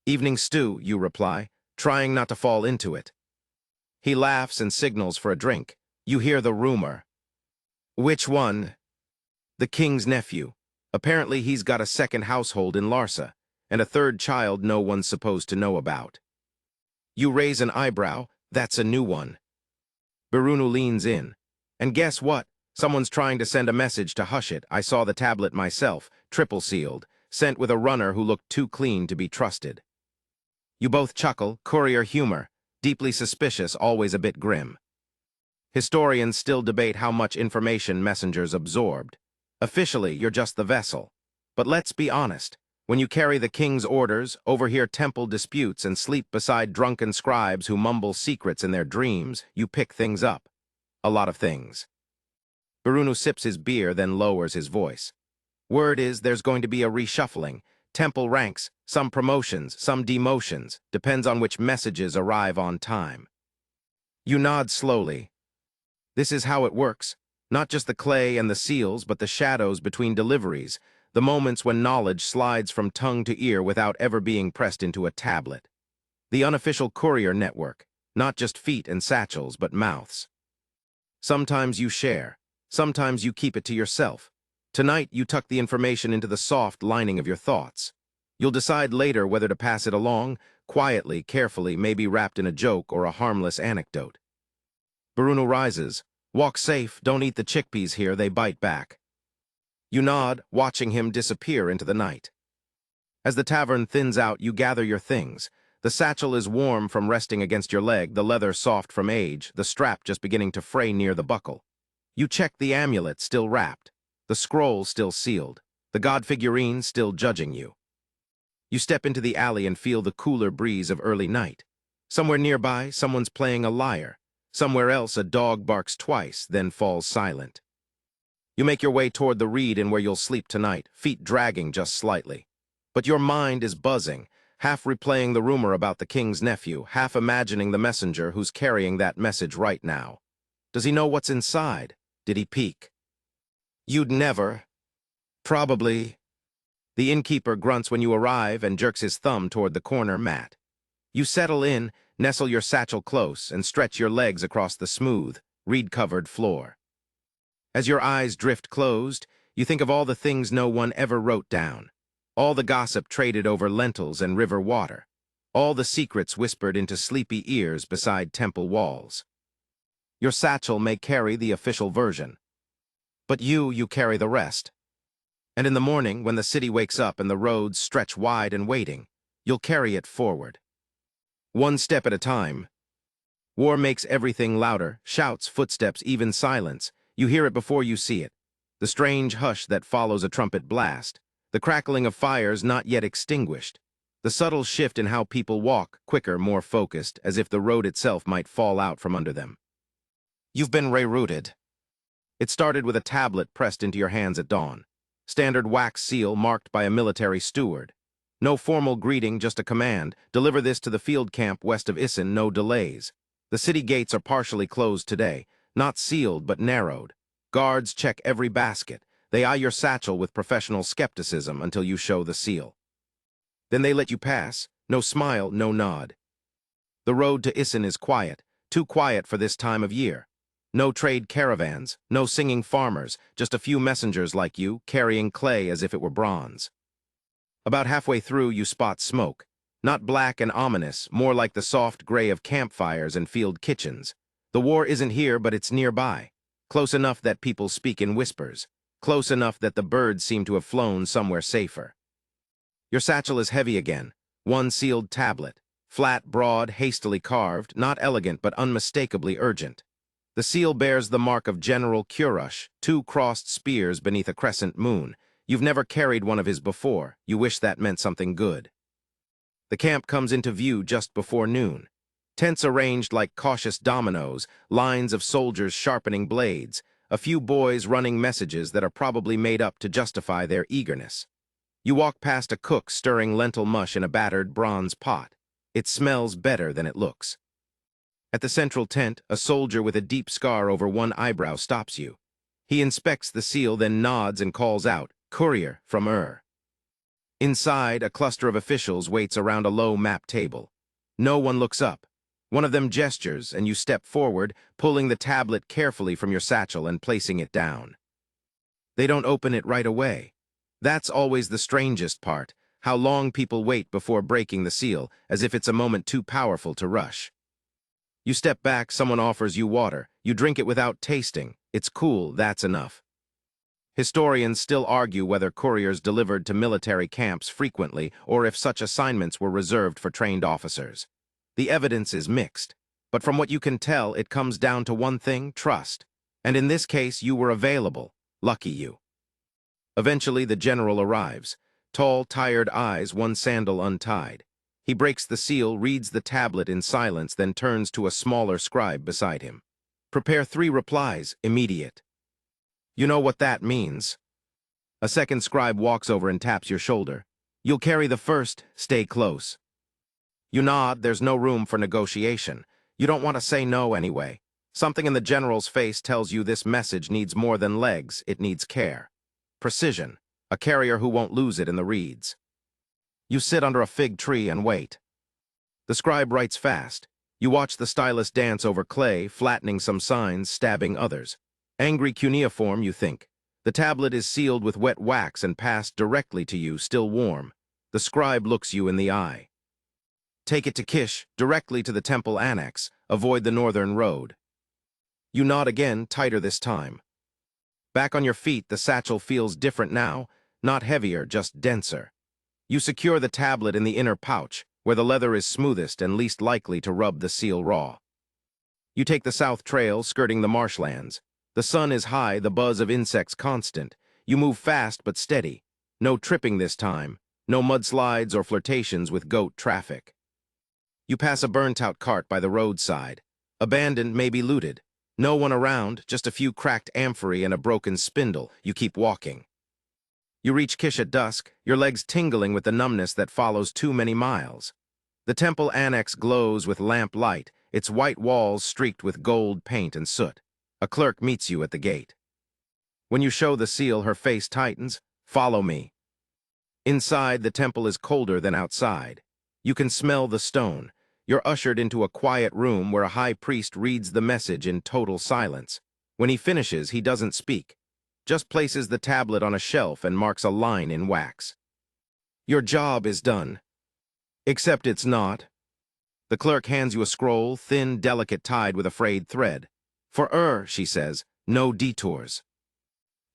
"Evening stew," you reply, trying not to fall into it. He laughs and signals for a drink. You hear the rumor. "Which one?" "The king's nephew. Apparently he's got a second household in Larsa, and a third child no one's supposed to know about." You raise an eyebrow. "That's a new one." Barunu leans in. "And guess what? Someone's trying to send a message to hush it. I saw the tablet myself, triple sealed, sent with a runner who looked too clean to be trusted." You both chuckle, courier humor, deeply suspicious, always a bit grim. Historians still debate how much information messengers absorbed. Officially, you're just the vessel. But let's be honest. When you carry the king's orders, overhear temple disputes, and sleep beside drunken scribes who mumble secrets in their dreams, you pick things up. A lot of things. Barunu sips his beer, then lowers his voice. "Word is there's going to be a reshuffling. Temple ranks, some promotions, some demotions, depends on which messages arrive on time." You nod slowly. This is how it works. Not just the clay and the seals, but the shadows between deliveries, the moments when knowledge slides from tongue to ear without ever being pressed into a tablet. The unofficial courier network, not just feet and satchels, but mouths. Sometimes you share, sometimes you keep it to yourself. Tonight, you tuck the information into the soft lining of your thoughts. You'll decide later whether to pass it along, quietly, carefully, maybe wrapped in a joke or a harmless anecdote. Barunu rises. "Walk safe, don't eat the chickpeas here, they bite back." You nod, watching him disappear into the night. As the tavern thins out, you gather your things. The satchel is warm from resting against your leg, the leather soft from age, the strap just beginning to fray near the buckle. You check the amulet, still wrapped, the scroll still sealed, the god figurine still judging you. You step into the alley and feel the cooler breeze of early night. Somewhere nearby, someone's playing a lyre. Somewhere else, a dog barks twice, then falls silent. You make your way toward the reed and where you'll sleep tonight, feet dragging just slightly. But your mind is buzzing, half replaying the rumor about the king's nephew, half imagining the messenger who's carrying that message right now. Does he know what's inside? Did he peek? You'd never. Probably. The innkeeper grunts when you arrive and jerks his thumb toward the corner mat. You settle in, nestle your satchel close, and stretch your legs across the smooth, reed-covered floor. As your eyes drift closed, you think of all the things no one ever wrote down, all the gossip traded over lentils and river water, all the secrets whispered into sleepy ears beside temple walls. Your satchel may carry the official version, but you carry the rest. And in the morning, when the city wakes up and the roads stretch wide and waiting, you'll carry it forward. One step at a time. War makes everything louder, shouts, footsteps, even silence. You hear it before you see it. The strange hush that follows a trumpet blast. The crackling of fires not yet extinguished. The subtle shift in how people walk, quicker, more focused, as if the road itself might fall out from under them. You've been rerouted. It started with a tablet pressed into your hands at dawn. Standard wax seal marked by a military steward. No formal greeting, just a command. Deliver this to the field camp west of Isin, no delays. The city gates are partially closed today. Not sealed, but narrowed. Guards check every basket. They eye your satchel with professional skepticism until you show the seal. Then they let you pass. No smile, no nod. The road to Isin is quiet, too quiet for this time of year. No trade caravans, no singing farmers, just a few messengers like you, carrying clay as if it were bronze. About halfway through, you spot smoke. Not black and ominous, more like the soft gray of campfires and field kitchens. The war isn't here, but it's nearby. Close enough that people speak in whispers. Close enough that the birds seem to have flown somewhere safer. Your satchel is heavy again. One sealed tablet. Flat, broad, hastily carved, not elegant but unmistakably urgent. The seal bears the mark of General Kurush, two crossed spears beneath a crescent moon. You've never carried one of his before. You wish that meant something good. The camp comes into view just before noon. Tents arranged like cautious dominoes, lines of soldiers sharpening blades, a few boys running messages that are probably made up to justify their eagerness. You walk past a cook stirring lentil mush in a battered bronze pot. It smells better than it looks. At the central tent, a soldier with a deep scar over one eyebrow stops you. He inspects the seal, then nods and calls out, "Courier from Inside, a cluster of officials waits around a low map table. No one looks up. One of them gestures, and you step forward, pulling the tablet carefully from your satchel and placing it down. They don't open it right away. That's always the strangest part, how long people wait before breaking the seal, as if it's a moment too powerful to rush. You step back, someone offers you water. You drink it without tasting. It's cool, that's enough. Historians still argue whether couriers delivered to military camps frequently or if such assignments were reserved for trained officers. The evidence is mixed, but from what you can tell, it comes down to one thing: trust. And in this case, you were available. Lucky you. Eventually, the general arrives. Tall, tired eyes, one sandal untied. He breaks the seal, reads the tablet in silence, then turns to a smaller scribe beside him. Prepare 3 replies, immediate. You know what that means. A second scribe walks over and taps your shoulder. You'll carry the first, stay close. You nod, there's no room for negotiation. You don't want to say no anyway. Something in the general's face tells you this message needs more than legs, it needs care. Precision, a carrier who won't lose it in the reeds. You sit under a fig tree and wait. The scribe writes fast. You watch the stylus dance over clay, flattening some signs, stabbing others. Angry cuneiform, you think. The tablet is sealed with wet wax and passed directly to you, still warm. The scribe looks you in the eye. Take it to Kish, directly to the temple annex. Avoid the northern road. You nod again, tighter this time. Back on your feet, the satchel feels different now, not heavier, just denser. You secure the tablet in the inner pouch, where the leather is smoothest and least likely to rub the seal raw. You take the south trail, skirting the marshlands. The sun is high, the buzz of insects constant. You move fast but steady. No tripping this time, no mudslides or flirtations with goat traffic. You pass a burnt-out cart by the roadside. Abandoned, maybe looted. No one around, just a few cracked amphorae and a broken spindle. You keep walking. You reach Kish at dusk, your legs tingling with the numbness that follows too many miles. The temple annex glows with lamp light, its white walls streaked with gold paint and soot. A clerk meets you at the gate. When you show the seal, her face tightens. Follow me. Inside, the temple is colder than outside. You can smell the stone. You're ushered into a quiet room where a high priest reads the message in total silence. When he finishes, he doesn't speak, just places the tablet on a shelf and marks a line in wax. Your job is done. Except it's not. The clerk hands you a scroll, thin, delicate, tied with a frayed thread. For she says, no detours.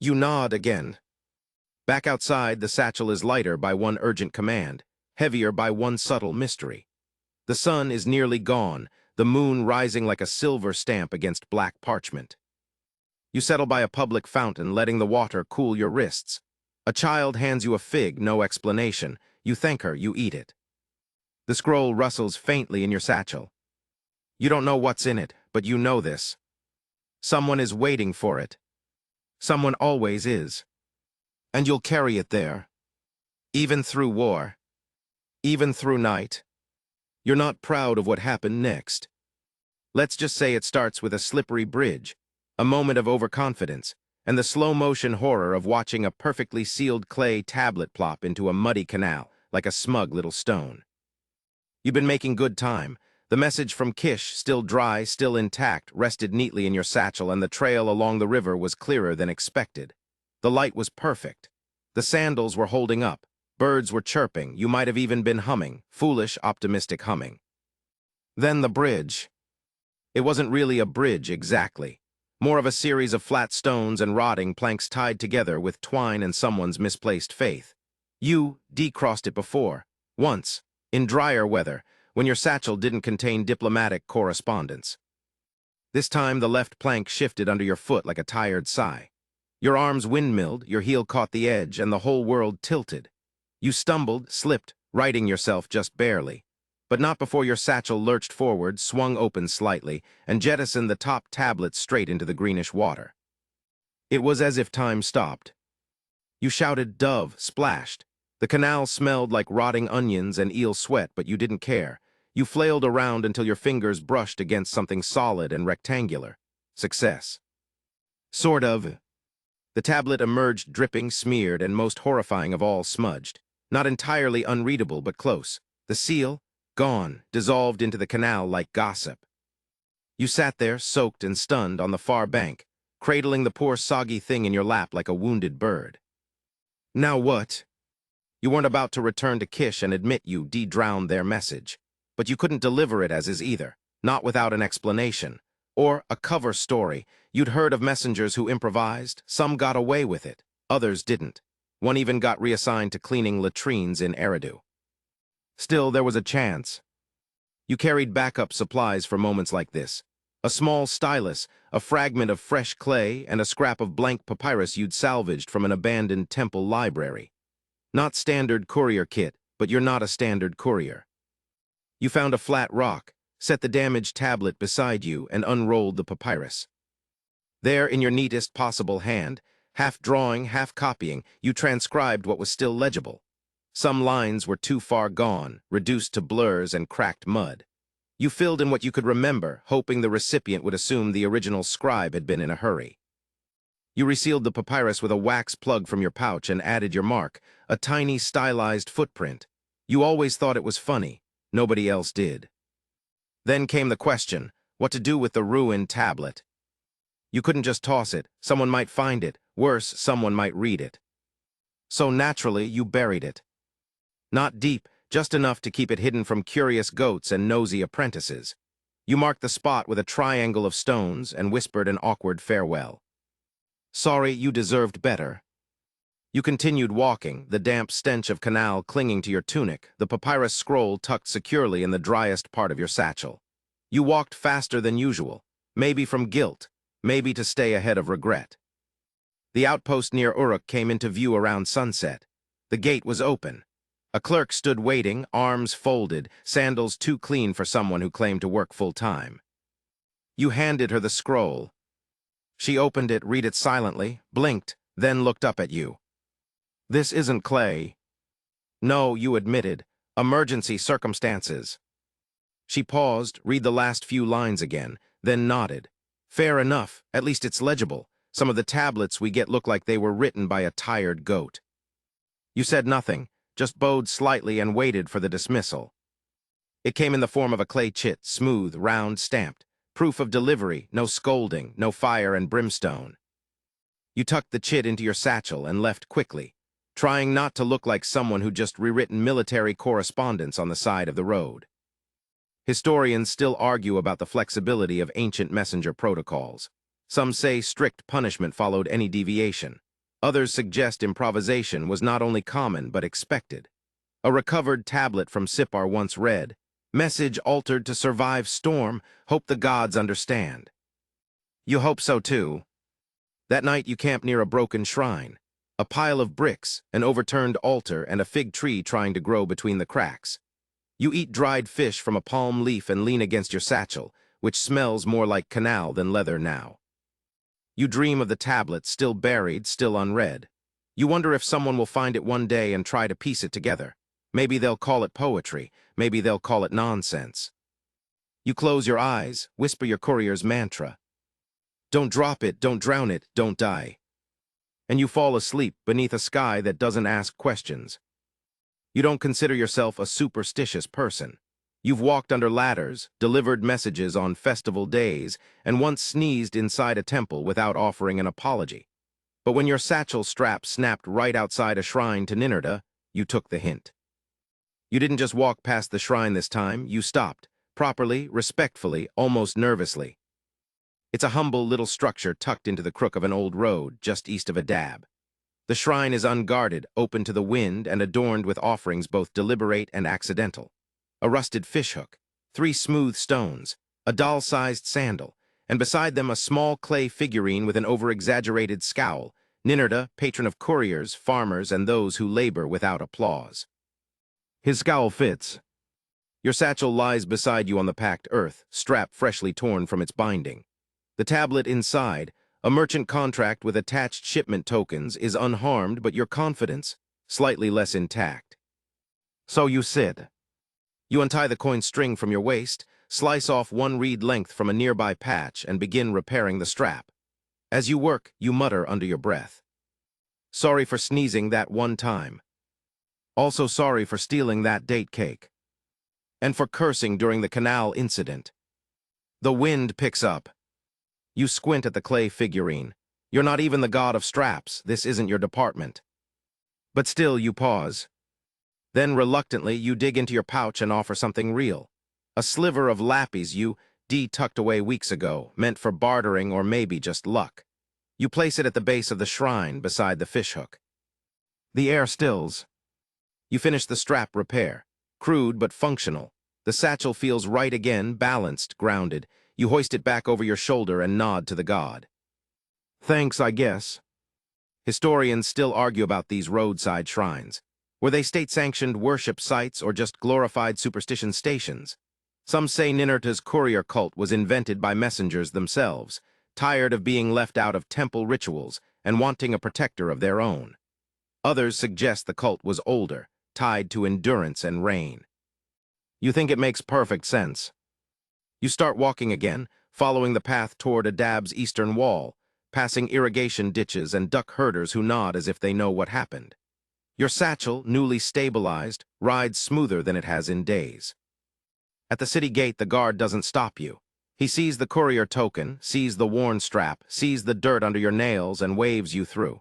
You nod again. Back outside, the satchel is lighter by one urgent command, heavier by one subtle mystery. The sun is nearly gone, the moon rising like a silver stamp against black parchment. You settle by a public fountain, letting the water cool your wrists. A child hands you a fig, no explanation. You thank her, you eat it. The scroll rustles faintly in your satchel. You don't know what's in it, but you know this. Someone is waiting for it. Someone always is. And you'll carry it there. Even through war. Even through night. You're not proud of what happened next. Let's just say it starts with a slippery bridge, a moment of overconfidence, and the slow-motion horror of watching a perfectly sealed clay tablet plop into a muddy canal, like a smug little stone. You've been making good time. The message from Kish, still dry, still intact, rested neatly in your satchel, and the trail along the river was clearer than expected. The light was perfect. The sandals were holding up. Birds were chirping. You might have even been humming, foolish, optimistic humming. Then the bridge. It wasn't really a bridge exactly. More of a series of flat stones and rotting planks tied together with twine and someone's misplaced faith. You decrossed it before. Once. In drier weather, when your satchel didn't contain diplomatic correspondence. This time the left plank shifted under your foot like a tired sigh. Your arms windmilled, your heel caught the edge, and the whole world tilted. You stumbled, slipped, righting yourself just barely. But not before your satchel lurched forward, swung open slightly, and jettisoned the top tablet straight into the greenish water. It was as if time stopped. You shouted, "Dove," splashed. The canal smelled like rotting onions and eel sweat, but you didn't care. You flailed around until your fingers brushed against something solid and rectangular. Success. Sort of. The tablet emerged dripping, smeared, and most horrifying of all, smudged. Not entirely unreadable, but close. The seal, gone, dissolved into the canal like gossip. You sat there, soaked and stunned, on the far bank, cradling the poor soggy thing in your lap like a wounded bird. Now what? You weren't about to return to Kish and admit you de-drowned their message. But you couldn't deliver it as is either, not without an explanation. Or a cover story. You'd heard of messengers who improvised. Some got away with it. Others didn't. One even got reassigned to cleaning latrines in Eridu. Still, there was a chance. You carried backup supplies for moments like this. A small stylus, a fragment of fresh clay, and a scrap of blank papyrus you'd salvaged from an abandoned temple library. Not standard courier kit, but you're not a standard courier. You found a flat rock, set the damaged tablet beside you, and unrolled the papyrus. There, in your neatest possible hand, half drawing, half copying, you transcribed what was still legible. Some lines were too far gone, reduced to blurs and cracked mud. You filled in what you could remember, hoping the recipient would assume the original scribe had been in a hurry. You resealed the papyrus with a wax plug from your pouch and added your mark, a tiny stylized footprint. You always thought it was funny. Nobody else did. Then came the question, what to do with the ruined tablet. You couldn't just toss it. Someone might find it. Worse, someone might read it. So naturally, you buried it. Not deep, just enough to keep it hidden from curious goats and nosy apprentices. You marked the spot with a triangle of stones and whispered an awkward farewell. Sorry, you deserved better. You continued walking, the damp stench of canal clinging to your tunic, the papyrus scroll tucked securely in the driest part of your satchel. You walked faster than usual, maybe from guilt, maybe to stay ahead of regret. The outpost near Uruk came into view around sunset. The gate was open. A clerk stood waiting, arms folded, sandals too clean for someone who claimed to work full-time. You handed her the scroll. She opened it, read it silently, blinked, then looked up at you. This isn't clay. No, you admitted. Emergency circumstances. She paused, read the last few lines again, then nodded. Fair enough, at least it's legible. Some of the tablets we get look like they were written by a tired goat. You said nothing, just bowed slightly and waited for the dismissal. It came in the form of a clay chit, smooth, round, stamped. Proof of delivery, no scolding, no fire and brimstone. You tucked the chit into your satchel and left quickly, trying not to look like someone who'd just rewritten military correspondence on the side of the road. Historians still argue about the flexibility of ancient messenger protocols. Some say strict punishment followed any deviation. Others suggest improvisation was not only common but expected. A recovered tablet from Sipar once read, "Message altered to survive storm, hope the gods understand." You hope so too. That night you camped near a broken shrine. A pile of bricks, an overturned altar, and a fig tree trying to grow between the cracks. You eat dried fish from a palm leaf and lean against your satchel, which smells more like canal than leather now. You dream of the tablet, still buried, still unread. You wonder if someone will find it one day and try to piece it together. Maybe they'll call it poetry, maybe they'll call it nonsense. You close your eyes, whisper your courier's mantra. Don't drop it, don't drown it, don't die. And you fall asleep beneath a sky that doesn't ask questions. You don't consider yourself a superstitious person. You've walked under ladders, delivered messages on festival days, and once sneezed inside a temple without offering an apology. But when your satchel strap snapped right outside a shrine to Ninurta, you took the hint. You didn't just walk past the shrine this time, you stopped, properly, respectfully, almost nervously. It's a humble little structure tucked into the crook of an old road just east of Adab. The shrine is unguarded, open to the wind, and adorned with offerings both deliberate and accidental. A rusted fishhook, 3 smooth stones, a doll-sized sandal, and beside them a small clay figurine with an over-exaggerated scowl, Ninurta, patron of couriers, farmers, and those who labor without applause. His scowl fits. Your satchel lies beside you on the packed earth, strap freshly torn from its binding. The tablet inside, a merchant contract with attached shipment tokens, is unharmed, but your confidence, slightly less intact. So you sit. You untie the coin string from your waist, slice off one reed length from a nearby patch, and begin repairing the strap. As you work, you mutter under your breath. Sorry for sneezing that one time. Also sorry for stealing that date cake. And for cursing during the canal incident. The wind picks up. You squint at the clay figurine. You're not even the god of straps. This isn't your department. But still, you pause. Then, reluctantly, you dig into your pouch and offer something real. A sliver of lappies you tucked away weeks ago, meant for bartering or maybe just luck. You place it at the base of the shrine beside the fishhook. The air stills. You finish the strap repair. Crude but functional. The satchel feels right again, balanced, grounded. You hoist it back over your shoulder and nod to the god. Thanks, I guess. Historians still argue about these roadside shrines. Were they state-sanctioned worship sites or just glorified superstition stations? Some say Ninurta's courier cult was invented by messengers themselves, tired of being left out of temple rituals and wanting a protector of their own. Others suggest the cult was older, tied to endurance and rain. You think it makes perfect sense. You start walking again, following the path toward Adab's eastern wall, passing irrigation ditches and duck herders who nod as if they know what happened. Your satchel, newly stabilized, rides smoother than it has in days. At the city gate, the guard doesn't stop you. He sees the courier token, sees the worn strap, sees the dirt under your nails, and waves you through.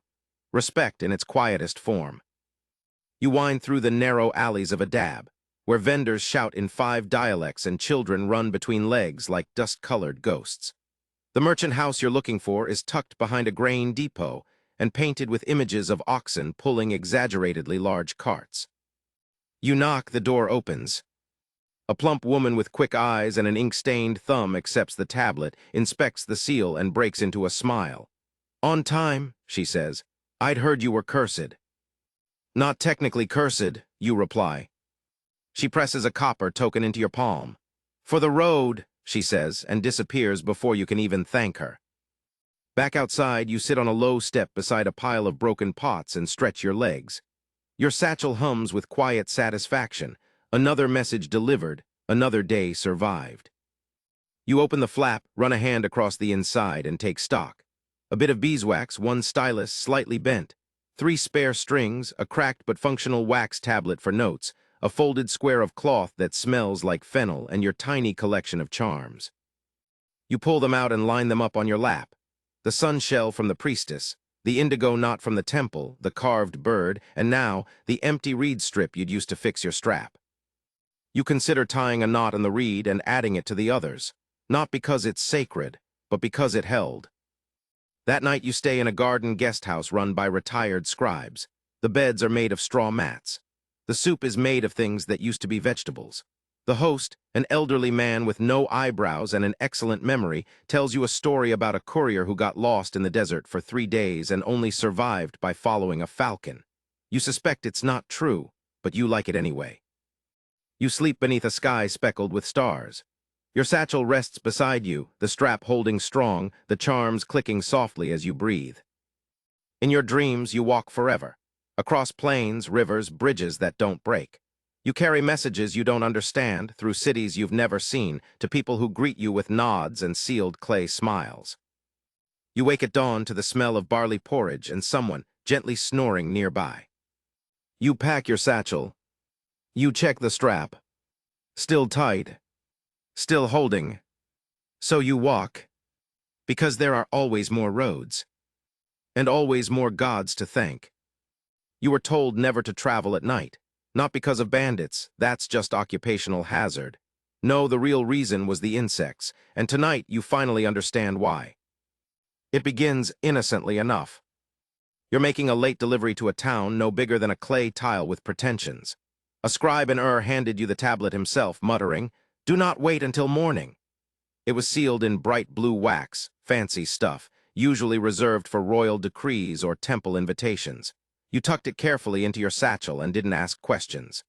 Respect in its quietest form. You wind through the narrow alleys of Adab, where vendors shout in 5 dialects and children run between legs like dust-colored ghosts. The merchant house you're looking for is tucked behind a grain depot and painted with images of oxen pulling exaggeratedly large carts. You knock, the door opens. A plump woman with quick eyes and an ink-stained thumb accepts the tablet, inspects the seal, and breaks into a smile. On time, she says. I'd heard you were cursed. Not technically cursed, you reply. She presses a copper token into your palm. For the road, she says, and disappears before you can even thank her. Back outside, you sit on a low step beside a pile of broken pots and stretch your legs. Your satchel hums with quiet satisfaction. Another message delivered, another day survived. You open the flap, run a hand across the inside, and take stock. A bit of beeswax, one stylus slightly bent, 3 spare strings, a cracked but functional wax tablet for notes, a folded square of cloth that smells like fennel, and your tiny collection of charms. You pull them out and line them up on your lap. The sun shell from the priestess, the indigo knot from the temple, the carved bird, and now the empty reed strip you'd used to fix your strap. You consider tying a knot in the reed and adding it to the others, not because it's sacred, but because it held. That night you stay in a garden guest house run by retired scribes. The beds are made of straw mats. The soup is made of things that used to be vegetables. The host, an elderly man with no eyebrows and an excellent memory, tells you a story about a courier who got lost in the desert for 3 days and only survived by following a falcon. You suspect it's not true, but you like it anyway. You sleep beneath a sky speckled with stars. Your satchel rests beside you, the strap holding strong, the charms clicking softly as you breathe. In your dreams, you walk forever. Across plains, rivers, bridges that don't break. You carry messages you don't understand through cities you've never seen to people who greet you with nods and sealed clay smiles. You wake at dawn to the smell of barley porridge and someone gently snoring nearby. You pack your satchel. You check the strap. Still tight. Still holding. So you walk. Because there are always more roads. And always more gods to thank. You were told never to travel at night. Not because of bandits, that's just occupational hazard. No, the real reason was the insects, and tonight you finally understand why. It begins innocently enough. You're making a late delivery to a town no bigger than a clay tile with pretensions. A scribe in handed you the tablet himself, muttering, "Do not wait until morning." It was sealed in bright blue wax, fancy stuff, usually reserved for royal decrees or temple invitations. You tucked it carefully into your satchel and didn't ask questions.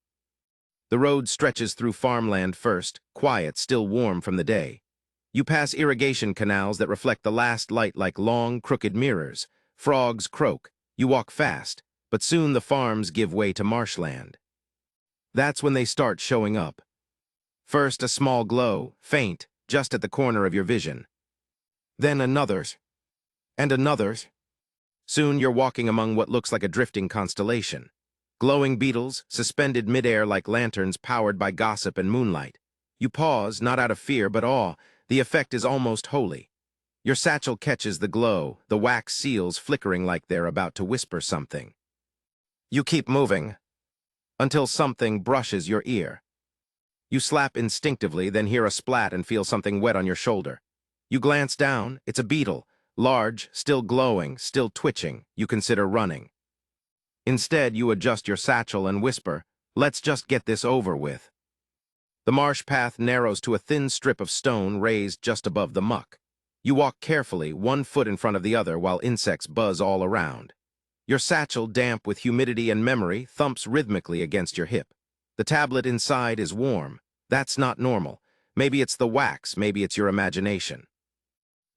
The road stretches through farmland first, quiet, still warm from the day. You pass irrigation canals that reflect the last light like long, crooked mirrors. Frogs croak. You walk fast. but soon the farms give way to marshland. That's when they start showing up. First a small glow, faint, just at the corner of your vision. Then another's, and another's. Soon you're walking among what looks like a drifting constellation. Glowing beetles, suspended midair like lanterns powered by gossip and moonlight. You pause, not out of fear but awe. The effect is almost holy. Your satchel catches the glow, the wax seals flickering like they're about to whisper something. You keep moving, until something brushes your ear. You slap instinctively, then hear a splat and feel something wet on your shoulder. You glance down, it's a beetle, large, still glowing, still twitching. You consider running. Instead, you adjust your satchel and whisper, "Let's just get this over with." The marsh path narrows to a thin strip of stone raised just above the muck. You walk carefully, one foot in front of the other, while insects buzz all around. Your satchel, damp with humidity and memory, thumps rhythmically against your hip. The tablet inside is warm. That's not normal. Maybe it's the wax, maybe it's your imagination.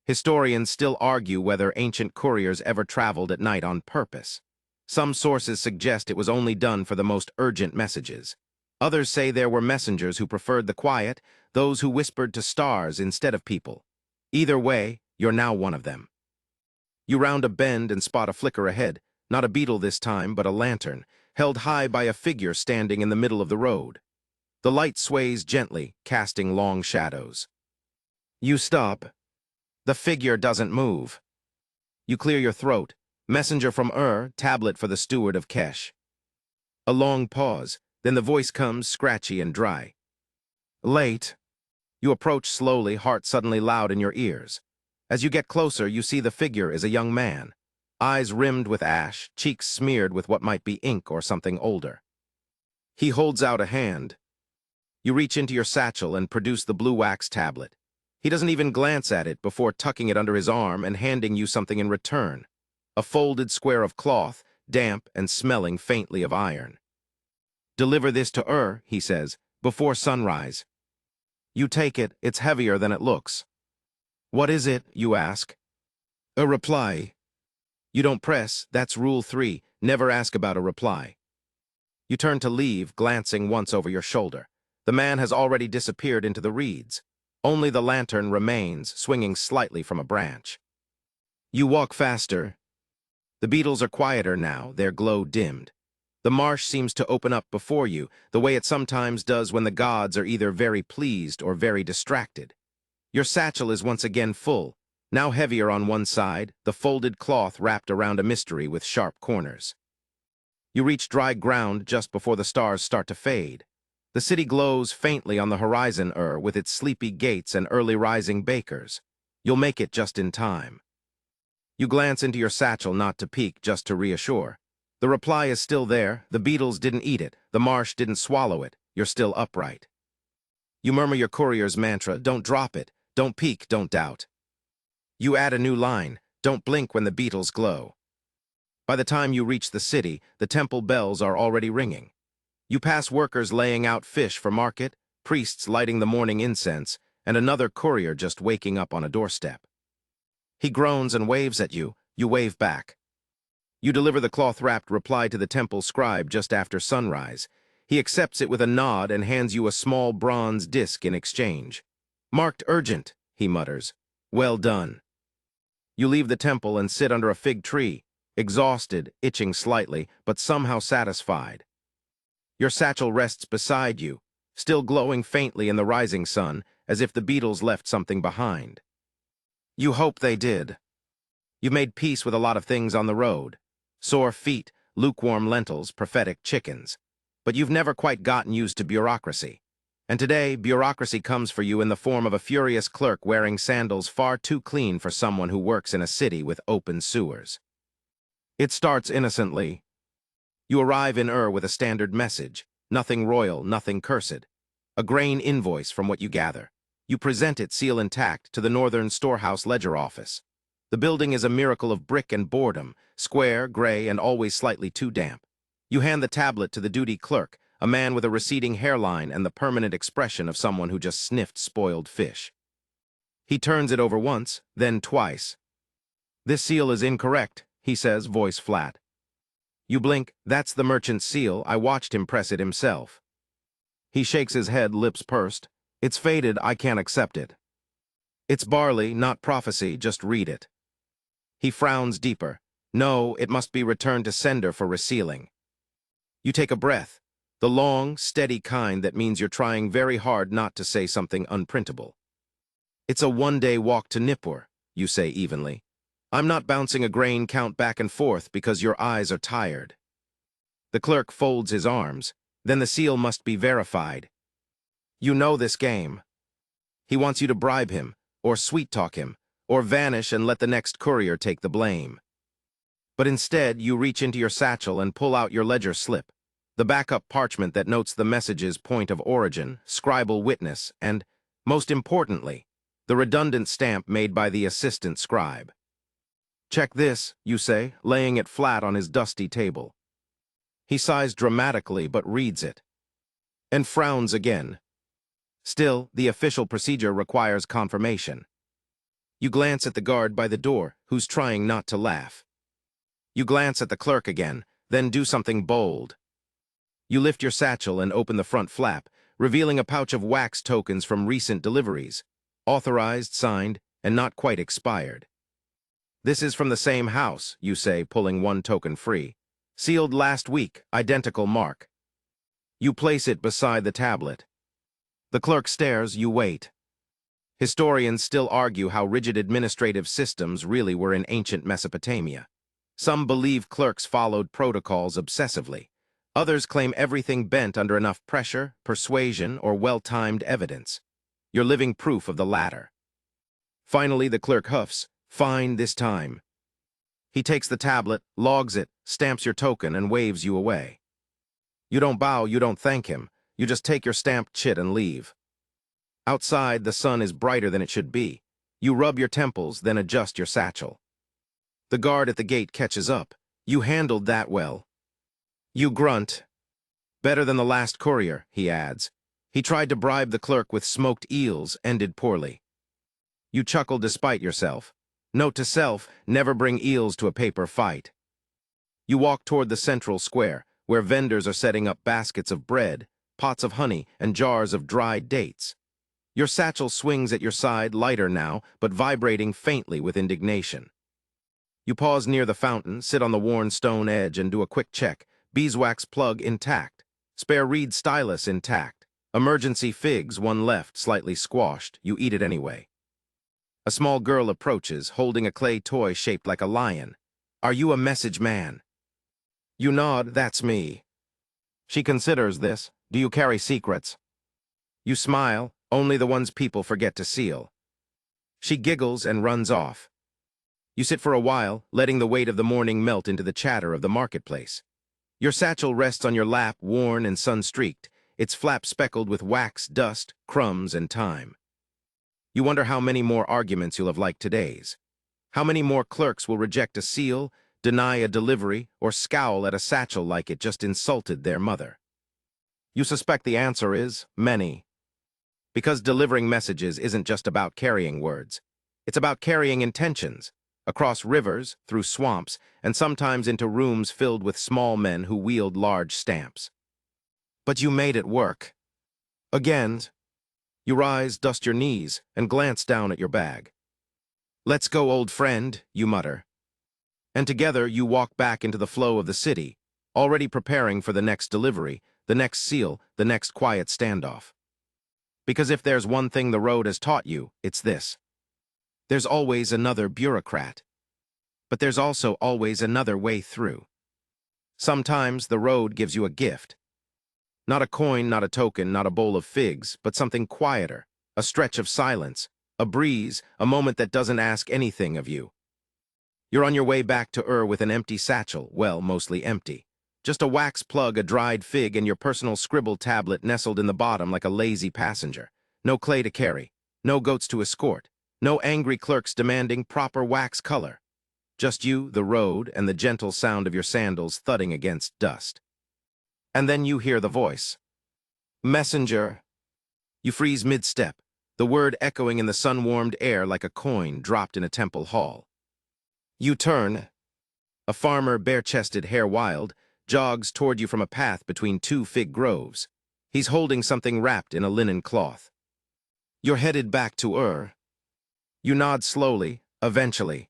Historians still argue whether ancient couriers ever traveled at night on purpose. Some sources suggest it was only done for the most urgent messages. Others say there were messengers who preferred the quiet, those who whispered to stars instead of people. Either way, you're now one of them. You round a bend and spot a flicker ahead, not a beetle this time, but a lantern, held high by a figure standing in the middle of the road. The light sways gently, casting long shadows. You stop. The figure doesn't move. You clear your throat. Messenger from tablet for the steward of Kesh. A long pause, then the voice comes, scratchy and dry. Late. You approach slowly, heart suddenly loud in your ears. As you get closer, you see the figure is a young man. Eyes rimmed with ash, cheeks smeared with what might be ink or something older. He holds out a hand. You reach into your satchel and produce the blue wax tablet. He doesn't even glance at it before tucking it under his arm and handing you something in return. A folded square of cloth, damp and smelling faintly of iron. Deliver this to he says, before sunrise. You take it, it's heavier than it looks. What is it, you ask? A reply. You don't press, that's rule 3, never ask about a reply. You turn to leave, glancing once over your shoulder. The man has already disappeared into the reeds. Only the lantern remains, swinging slightly from a branch. You walk faster. The beetles are quieter now, their glow dimmed. The marsh seems to open up before you, the way it sometimes does when the gods are either very pleased or very distracted. Your satchel is once again full, now heavier on one side, the folded cloth wrapped around a mystery with sharp corners. You reach dry ground just before the stars start to fade. The city glows faintly on the horizon, with its sleepy gates and early rising bakers. You'll make it just in time. You glance into your satchel, not to peek, just to reassure. The reply is still there, the beetles didn't eat it, the marsh didn't swallow it, you're still upright. You murmur your courier's mantra, don't drop it, don't peek, don't doubt. You add a new line, don't blink when the beetles glow. By the time you reach the city, the temple bells are already ringing. You pass workers laying out fish for market, priests lighting the morning incense, and another courier just waking up on a doorstep. He groans and waves at you, you wave back. You deliver the cloth-wrapped reply to the temple scribe just after sunrise. He accepts it with a nod and hands you a small bronze disc in exchange. Marked urgent, he mutters. Well done. You leave the temple and sit under a fig tree, exhausted, itching slightly, but somehow satisfied. Your satchel rests beside you, still glowing faintly in the rising sun, as if the beetles left something behind. You hope they did. You've made peace with a lot of things on the road. Sore feet, lukewarm lentils, prophetic chickens. But you've never quite gotten used to bureaucracy. And today, bureaucracy comes for you in the form of a furious clerk wearing sandals far too clean for someone who works in a city with open sewers. It starts innocently. You arrive in with a standard message. Nothing royal, nothing cursed. A grain invoice from what you gather. You present it, seal intact, to the Northern Storehouse Ledger Office. The building is a miracle of brick and boredom, square, gray, and always slightly too damp. You hand the tablet to the duty clerk, a man with a receding hairline and the permanent expression of someone who just sniffed spoiled fish. He turns it over once, then twice. This seal is incorrect, he says, voice flat. You blink, that's the merchant's seal, I watched him press it himself. He shakes his head, lips pursed. It's faded, I can't accept it. It's barley, not prophecy, just read it. He frowns deeper. No, it must be returned to sender for resealing. You take a breath, the long, steady kind that means you're trying very hard not to say something unprintable. It's a one-day walk to Nippur, you say evenly. I'm not bouncing a grain count back and forth because your eyes are tired. The clerk folds his arms. Then the seal must be verified. You know this game. He wants you to bribe him, or sweet-talk him, or vanish and let the next courier take the blame. But instead, you reach into your satchel and pull out your ledger slip, the backup parchment that notes the message's point of origin, scribal witness, and, most importantly, the redundant stamp made by the assistant scribe. Check this, you say, laying it flat on his dusty table. He sighs dramatically but reads it, and frowns again. Still, the official procedure requires confirmation. You glance at the guard by the door, who's trying not to laugh. You glance at the clerk again, then do something bold. You lift your satchel and open the front flap, revealing a pouch of wax tokens from recent deliveries, authorized, signed, and not quite expired. This is from the same house, you say, pulling one token free. Sealed last week, identical mark. You place it beside the tablet. The clerk stares, you wait. Historians still argue how rigid administrative systems really were in ancient Mesopotamia. Some believe clerks followed protocols obsessively. Others claim everything bent under enough pressure, persuasion, or well-timed evidence. You're living proof of the latter. Finally, the clerk huffs, fine this time. He takes the tablet, logs it, stamps your token, and waves you away. You don't bow, you don't thank him. You just take your stamped chit and leave. Outside, the sun is brighter than it should be. You rub your temples, then adjust your satchel. The guard at the gate catches up. You handled that well. You grunt. Better than the last courier, he adds. He tried to bribe the clerk with smoked eels, ended poorly. You chuckle despite yourself. Note to self, never bring eels to a paper fight. You walk toward the central square, where vendors are setting up baskets of bread, pots of honey, and jars of dried dates. Your satchel swings at your side, lighter now, but vibrating faintly with indignation. You pause near the fountain, sit on the worn stone edge, and do a quick check. Beeswax plug intact. Spare reed stylus intact. Emergency figs, one left, slightly squashed. You eat it anyway. A small girl approaches, holding a clay toy shaped like a lion. Are you a message man? You nod, that's me. She considers this. Do you carry secrets? You smile, only the ones people forget to seal. She giggles and runs off. You sit for a while, letting the weight of the morning melt into the chatter of the marketplace. Your satchel rests on your lap, worn and sun-streaked, its flap speckled with wax, dust, crumbs, and time. You wonder how many more arguments you'll have like today's. How many more clerks will reject a seal, deny a delivery, or scowl at a satchel like it just insulted their mother. You suspect the answer is many. Because delivering messages isn't just about carrying words. It's about carrying intentions, across rivers, through swamps, and sometimes into rooms filled with small men who wield large stamps. But you made it work. Again, you rise, dust your knees, and glance down at your bag. Let's go, old friend, you mutter. And together you walk back into the flow of the city, already preparing for the next delivery, the next seal, the next quiet standoff. Because if there's one thing the road has taught you, it's this. There's always another bureaucrat. But there's also always another way through. Sometimes the road gives you a gift. Not a coin, not a token, not a bowl of figs, but something quieter, a stretch of silence, a breeze, a moment that doesn't ask anything of you. You're on your way back to with an empty satchel, well, mostly empty. Just a wax plug, a dried fig, and your personal scribble tablet nestled in the bottom like a lazy passenger. No clay to carry, no goats to escort, no angry clerks demanding proper wax color. Just you, the road, and the gentle sound of your sandals thudding against dust. And then you hear the voice. Messenger. You freeze mid-step, the word echoing in the sun-warmed air like a coin dropped in a temple hall. You turn. A farmer, bare-chested, hair wild, jogs toward you from a path between two fig groves. He's holding something wrapped in a linen cloth. You're headed back to Ur. You nod slowly, eventually.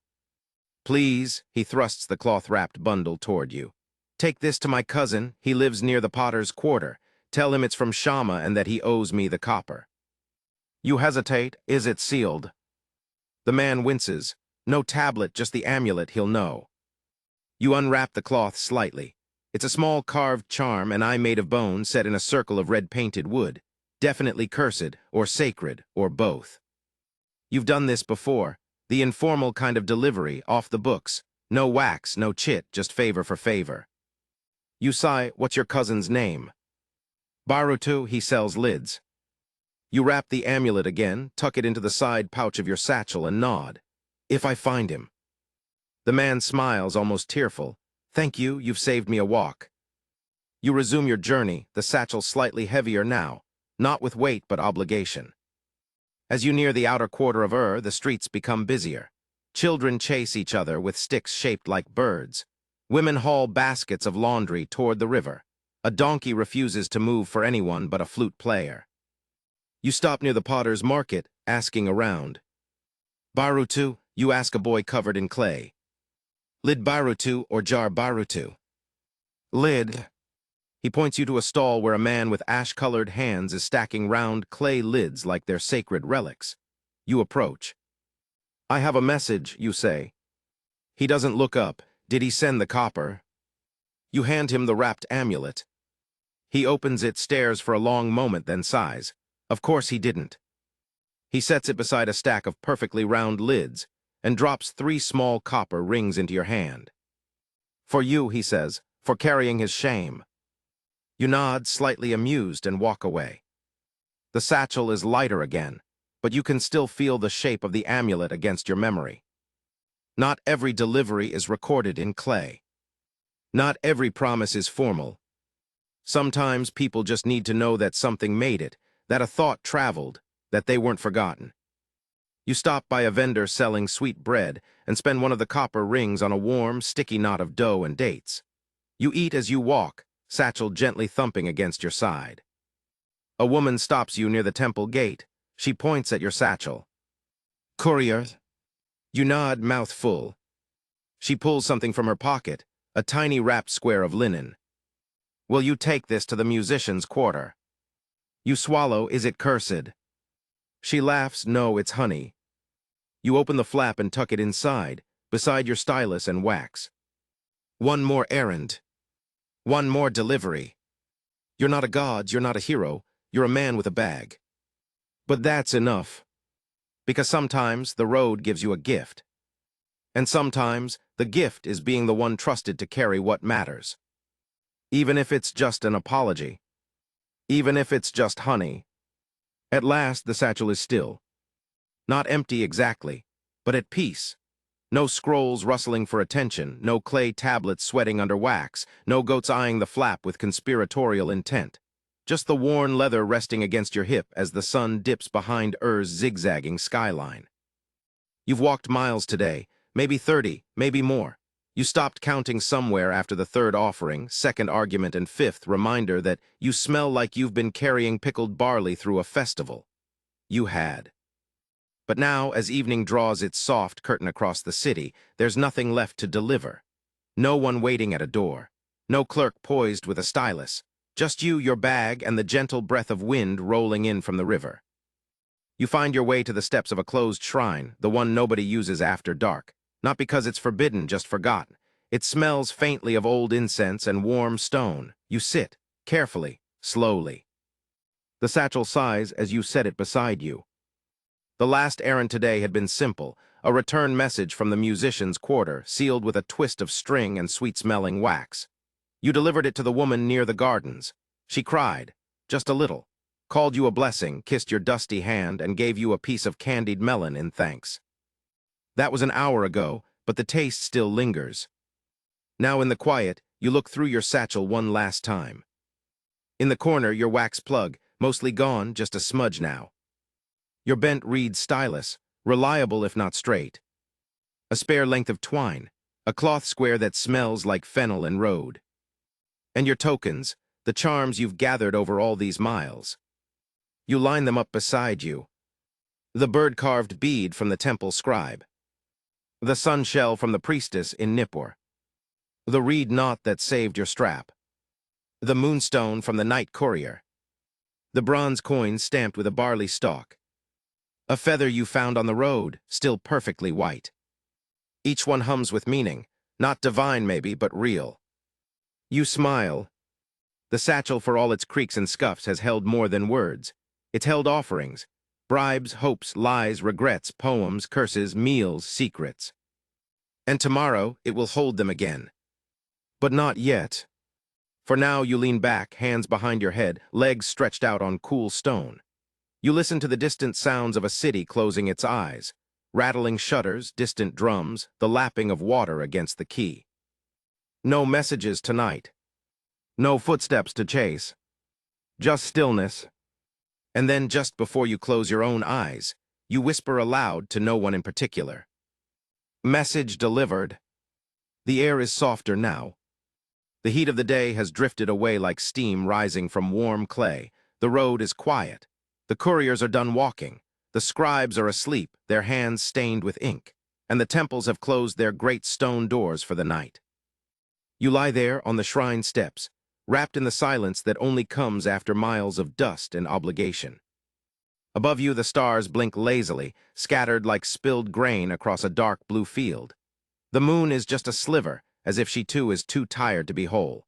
Please, he thrusts the cloth-wrapped bundle toward you. Take this to my cousin, he lives near the potter's quarter. Tell him it's from Shama and that he owes me the copper. You hesitate. Is it sealed? The man winces. No tablet, just the amulet, he'll know. You unwrap the cloth slightly. It's a small carved charm, an eye made of bone set in a circle of red-painted wood. Definitely cursed, or sacred, or both. You've done this before. The informal kind of delivery, off the books. No wax, no chit, just favor for favor. You sigh. What's your cousin's name? Barutu, he sells lids. You wrap the amulet again, tuck it into the side pouch of your satchel, and nod. If I find him. The man smiles, almost tearful. Thank you, you've saved me a walk. You resume your journey, the satchel slightly heavier now, not with weight but obligation. As you near the outer quarter of Ur, the streets become busier. Children chase each other with sticks shaped like birds. Women haul baskets of laundry toward the river. A donkey refuses to move for anyone but a flute player. You stop near the potter's market, asking around. Barutu, you ask a boy covered in clay. Lid Barutu or jar Barutu? Lid. He points you to a stall where a man with ash-colored hands is stacking round clay lids like they're sacred relics. You approach. I have a message, you say. He doesn't look up. Did he send the copper? You hand him the wrapped amulet. He opens it, stares for a long moment, then sighs. Of course he didn't. He sets it beside a stack of perfectly round lids and drops 3 small copper rings into your hand. For you, he says, for carrying his shame. You nod, slightly amused, and walk away. The satchel is lighter again, but you can still feel the shape of the amulet against your memory. Not every delivery is recorded in clay. Not every promise is formal. Sometimes people just need to know that something made it, that a thought traveled, that they weren't forgotten. You stop by a vendor selling sweet bread and spend one of the copper rings on a warm, sticky knot of dough and dates. You eat as you walk, satchel gently thumping against your side. A woman stops you near the temple gate. She points at your satchel. Couriers? You nod, mouth full. She pulls something from her pocket, a tiny wrapped square of linen. Will you take this to the musician's quarter? You swallow. Is it cursed? She laughs. No, it's honey. You open the flap and tuck it inside, beside your stylus and wax. One more errand. One more delivery. You're not a god, you're not a hero, you're a man with a bag. But that's enough. Because sometimes the road gives you a gift. And sometimes the gift is being the one trusted to carry what matters. Even if it's just an apology. Even if it's just honey. At last, the satchel is still. Not empty exactly, but at peace. No scrolls rustling for attention, no clay tablets sweating under wax, no goats eyeing the flap with conspiratorial intent. Just the worn leather resting against your hip as the sun dips behind Ur's zigzagging skyline. You've walked miles today, maybe 30, maybe more. You stopped counting somewhere after the 3rd offering, 2nd argument, and 5th reminder that you smell like you've been carrying pickled barley through a festival. You had. But now, as evening draws its soft curtain across the city, there's nothing left to deliver. No one waiting at a door. No clerk poised with a stylus. Just you, your bag, and the gentle breath of wind rolling in from the river. You find your way to the steps of a closed shrine, the one nobody uses after dark. Not because it's forbidden, just forgotten. It smells faintly of old incense and warm stone. You sit, carefully, slowly. The satchel sighs as you set it beside you. The last errand today had been simple, a return message from the musician's quarter, sealed with a twist of string and sweet-smelling wax. You delivered it to the woman near the gardens. She cried, just a little, called you a blessing, kissed your dusty hand, and gave you a piece of candied melon in thanks. That was an hour ago, but the taste still lingers. Now in the quiet, you look through your satchel one last time. In the corner, your wax plug, mostly gone, just a smudge now. Your bent reed stylus, reliable if not straight. A spare length of twine, a cloth square that smells like fennel and road. And your tokens, the charms you've gathered over all these miles. You line them up beside you. The bird-carved bead from the temple scribe. The sun shell from the priestess in Nippur. The reed knot that saved your strap. The moonstone from the night courier. The bronze coin stamped with a barley stalk. A feather you found on the road, still perfectly white. Each one hums with meaning, not divine maybe, but real. You smile. The satchel, for all its creaks and scuffs, has held more than words. It's held offerings, bribes, hopes, lies, regrets, poems, curses, meals, secrets. And tomorrow it will hold them again. But not yet. For now you lean back, hands behind your head, legs stretched out on cool stone. You listen to the distant sounds of a city closing its eyes, rattling shutters, distant drums, the lapping of water against the quay. No messages tonight. No footsteps to chase. Just stillness. And then just before you close your own eyes, you whisper aloud to no one in particular. Message delivered. The air is softer now. The heat of the day has drifted away like steam rising from warm clay. The road is quiet. The couriers are done walking. The scribes are asleep, their hands stained with ink, and the temples have closed their great stone doors for the night. You lie there on the shrine steps, wrapped in the silence that only comes after miles of dust and obligation. Above you the stars blink lazily, scattered like spilled grain across a dark blue field. The moon is just a sliver, as if she too is too tired to be whole.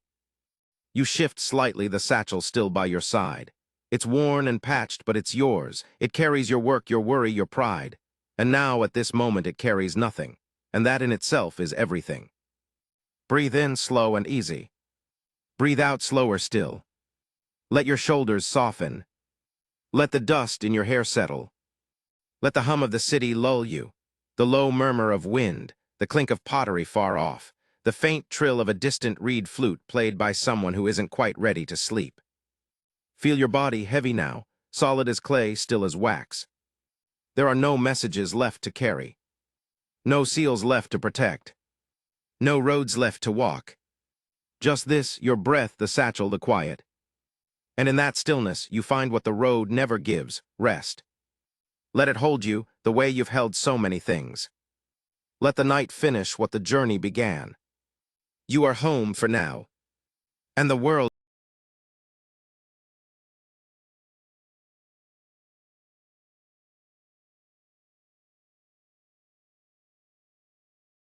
You shift slightly, the satchel still by your side. It's worn and patched, but it's yours. It carries your work, your worry, your pride. And now, at this moment, it carries nothing. And that in itself is everything. Breathe in slow and easy. Breathe out slower still. Let your shoulders soften. Let the dust in your hair settle. Let the hum of the city lull you. The low murmur of wind, the clink of pottery far off, the faint trill of a distant reed flute played by someone who isn't quite ready to sleep. Feel your body heavy now, solid as clay, still as wax. There are no messages left to carry. No seals left to protect. No roads left to walk. Just this, your breath, the satchel, the quiet. And in that stillness, you find what the road never gives, rest. Let it hold you the way you've held so many things. Let the night finish what the journey began. You are home for now. And the world